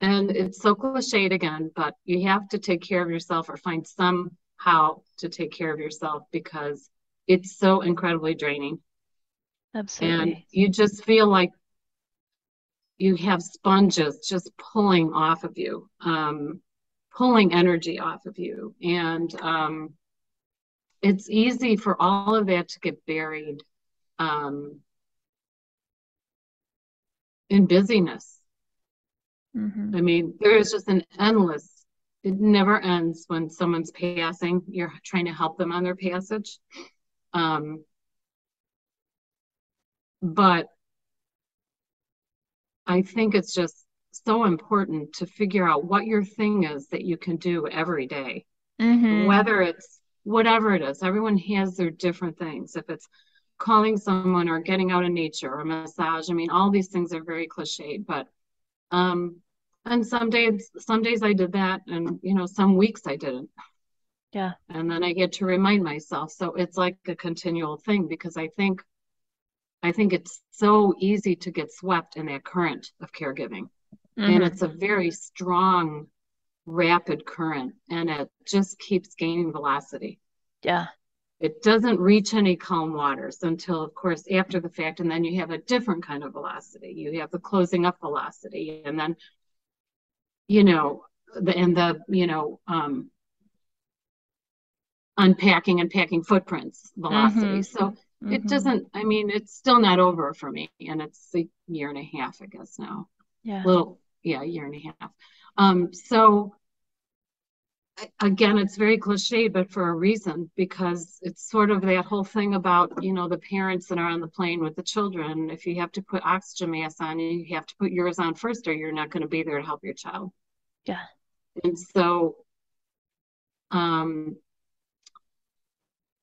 and it's so cliched again, but you have to take care of yourself or find somehow to take care of yourself because it's so incredibly draining. And Absolutely. you just feel like you have sponges just pulling off of you, pulling energy off of you. And it's easy for all of that to get buried in busyness. Mm-hmm. I mean, there is just it never ends when someone's passing. You're trying to help them on their passage. But I think it's just so important to figure out what your thing is that you can do every day, Mm-hmm. whether it's whatever it is. Everyone has their different things. If it's calling someone or getting out in nature or massage, I mean, all these things are very cliched, but and some days I did that, and some weeks I didn't. Yeah. And then I get to remind myself. So it's like a continual thing because I think it's so easy to get swept in that current of caregiving. And Mm-hmm. it's a very strong, rapid current, and it just keeps gaining velocity. Yeah. It doesn't reach any calm waters until, of course, after the fact. And then you have a different kind of velocity. You have the closing up velocity. And then, unpacking and packing footprints velocity. Mm-hmm. So it Mm-hmm. doesn't, I mean, it's still not over for me. And it's a year and a half, I guess now. Yeah. Yeah, a year and a half. So again, it's very cliche, but for a reason, because it's sort of that whole thing about, the parents that are on the plane with the children. If you have to put oxygen mask on, you have to put yours on first, or you're not going to be there to help your child. Yeah. And so, um,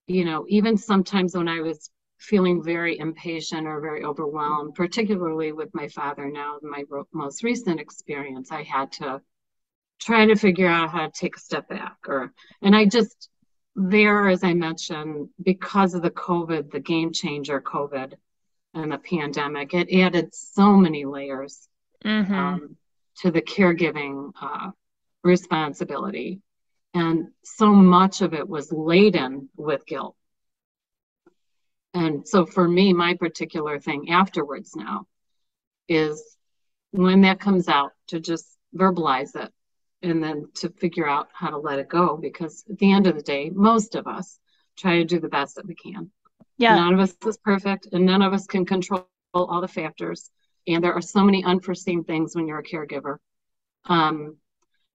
even sometimes when I was feeling very impatient or very overwhelmed, particularly with my father now, my most recent experience, I had to try to figure out how to take a step back. And I just, as I mentioned, because of the game changer COVID and the pandemic, it added so many layers Mm-hmm. to the caregiving responsibility. And so much of it was laden with guilt. And so for me, my particular thing afterwards now is when that comes out to just verbalize it and then to figure out how to let it go. Because at the end of the day, most of us try to do the best that we can. Yeah. None of us is perfect and none of us can control all the factors. And there are so many unforeseen things when you're a caregiver.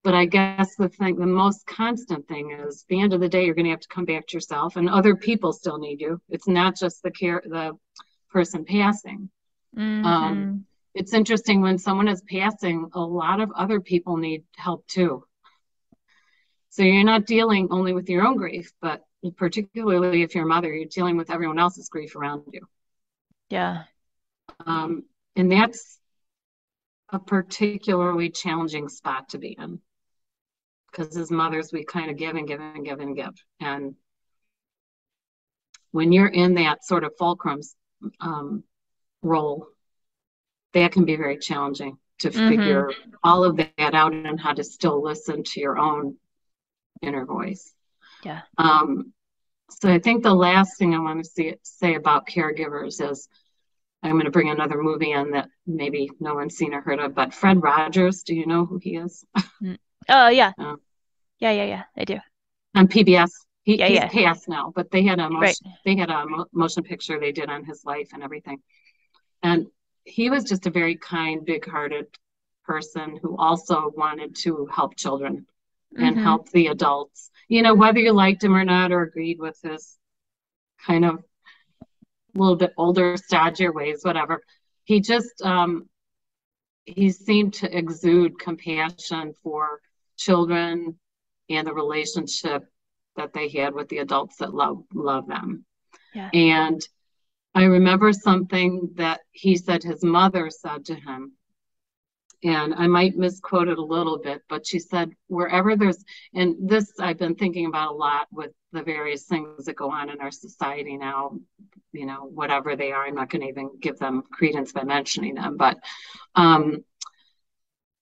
But I guess the most constant thing is at the end of the day, you're going to have to come back to yourself, and other people still need you. It's not just the person passing. Mm-hmm. It's interesting when someone is passing, a lot of other people need help too. So you're not dealing only with your own grief, but particularly if you're a mother, you're dealing with everyone else's grief around you. Yeah. And that's a particularly challenging spot to be in. Because as mothers, we kind of give and give and give and give. And when you're in that sort of fulcrum role, that can be very challenging to Mm-hmm. figure all of that out and how to still listen to your own inner voice. Yeah. So I think the last thing I want to say about caregivers is I'm going to bring another movie in that maybe no one's seen or heard of, but Fred Rogers, do you know who he is? Oh, yeah. Yeah. I do. On PBS. He's Yeah. passed now, but they had a Right. motion picture they did on his life and everything. And he was just a very kind, big-hearted person who also wanted to help children and Mm-hmm. help the adults. whether you liked him or not, or agreed with his kind of a little bit older, stodgier ways, whatever, he just, he seemed to exude compassion for children and the relationship that they had with the adults that love them. Yeah. And I remember something that he said his mother said to him, and I might misquote it a little bit, but she said, wherever there's, and this I've been thinking about a lot with the various things that go on in our society now, whatever they are, I'm not going to even give them credence by mentioning them, but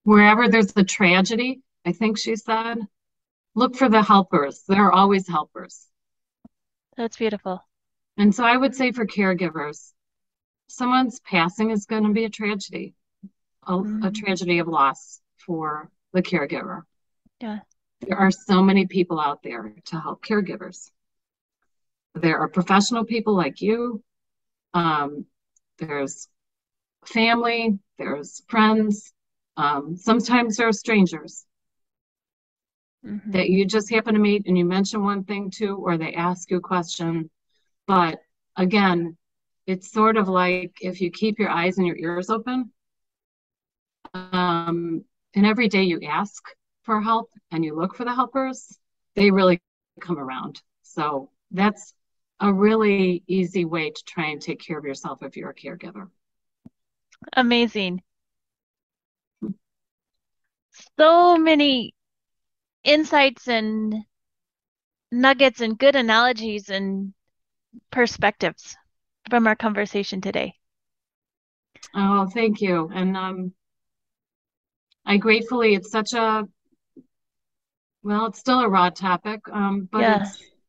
wherever there's a tragedy, I think she said, look for the helpers. There are always helpers. That's beautiful. And so I would say for caregivers, someone's passing is going to be a tragedy, a tragedy of loss for the caregiver. Yeah. There are so many people out there to help caregivers. There are professional people like you. There's family, there's friends. Sometimes there are strangers that you just happen to meet and you mention one thing too, or they ask you a question. But again, it's sort of like if you keep your eyes and your ears open, and every day you ask for help and you look for the helpers, they really come around. So that's a really easy way to try and take care of yourself if you're a caregiver. Amazing. So many insights and nuggets and good analogies and perspectives from our conversation today. Oh, thank you. And I gratefully, it's such a, well, it's still a raw topic, but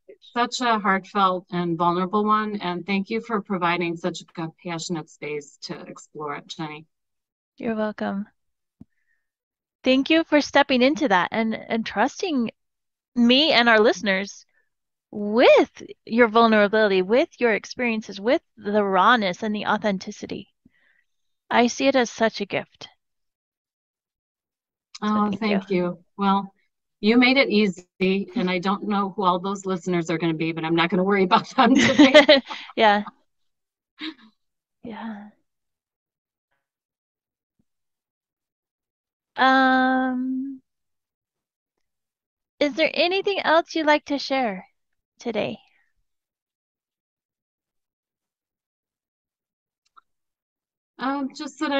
it's such a heartfelt and vulnerable one. And thank you for providing such a compassionate space to explore it, Jenny. You're welcome. Thank you for stepping into that and trusting me and our listeners with your vulnerability, with your experiences, with the rawness and the authenticity. I see it as such a gift. Oh, thank you. Well, you made it easy, and I don't know who all those listeners are going to be, but I'm not going to worry about them today. Yeah. Yeah. Is there anything else you'd like to share today? Just that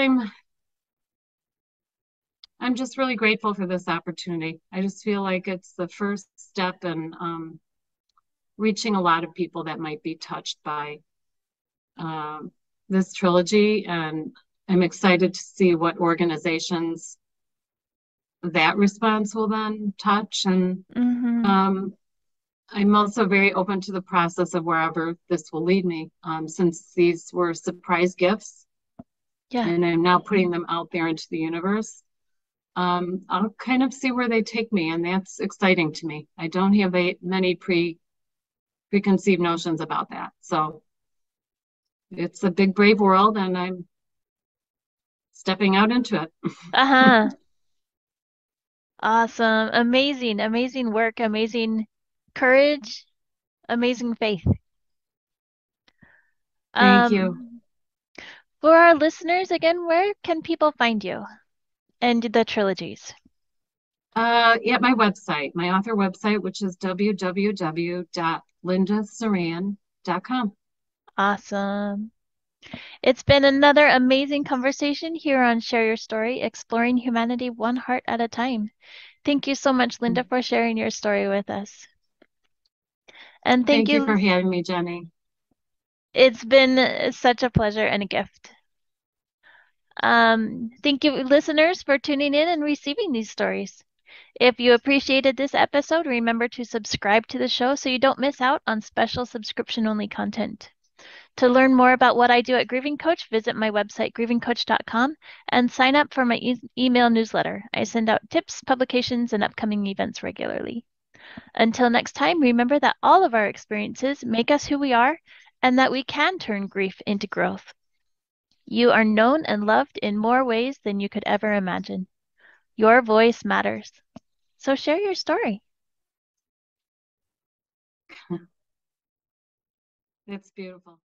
I'm just really grateful for this opportunity. I just feel like it's the first step in reaching a lot of people that might be touched by this trilogy. And I'm excited to see what organizations that response will then touch. And I'm also very open to the process of wherever this will lead me, since these were surprise gifts. Yeah. And I'm now putting them out there into the universe. I'll kind of see where they take me, and that's exciting to me. I don't have many preconceived notions about that. So it's a big, brave world, and I'm stepping out into it. Awesome. Amazing, amazing work, amazing courage, amazing faith. Thank you. For our listeners, again, where can people find you and the trilogies? Yeah, my website, my author website, which is www.lindasaran.com. Awesome. It's been another amazing conversation here on Share Your Story, exploring humanity one heart at a time. Thank you so much, Linda, for sharing your story with us. And thank you for having me, Jenny. It's been such a pleasure and a gift. Thank you, listeners, for tuning in and receiving these stories. If you appreciated this episode, remember to subscribe to the show so you don't miss out on special subscription-only content. To learn more about what I do at Grieving Coach, visit my website, grievingcoach.com, and sign up for my email newsletter. I send out tips, publications, and upcoming events regularly. Until next time, remember that all of our experiences make us who we are, and that we can turn grief into growth. You are known and loved in more ways than you could ever imagine. Your voice matters. So share your story. It's beautiful.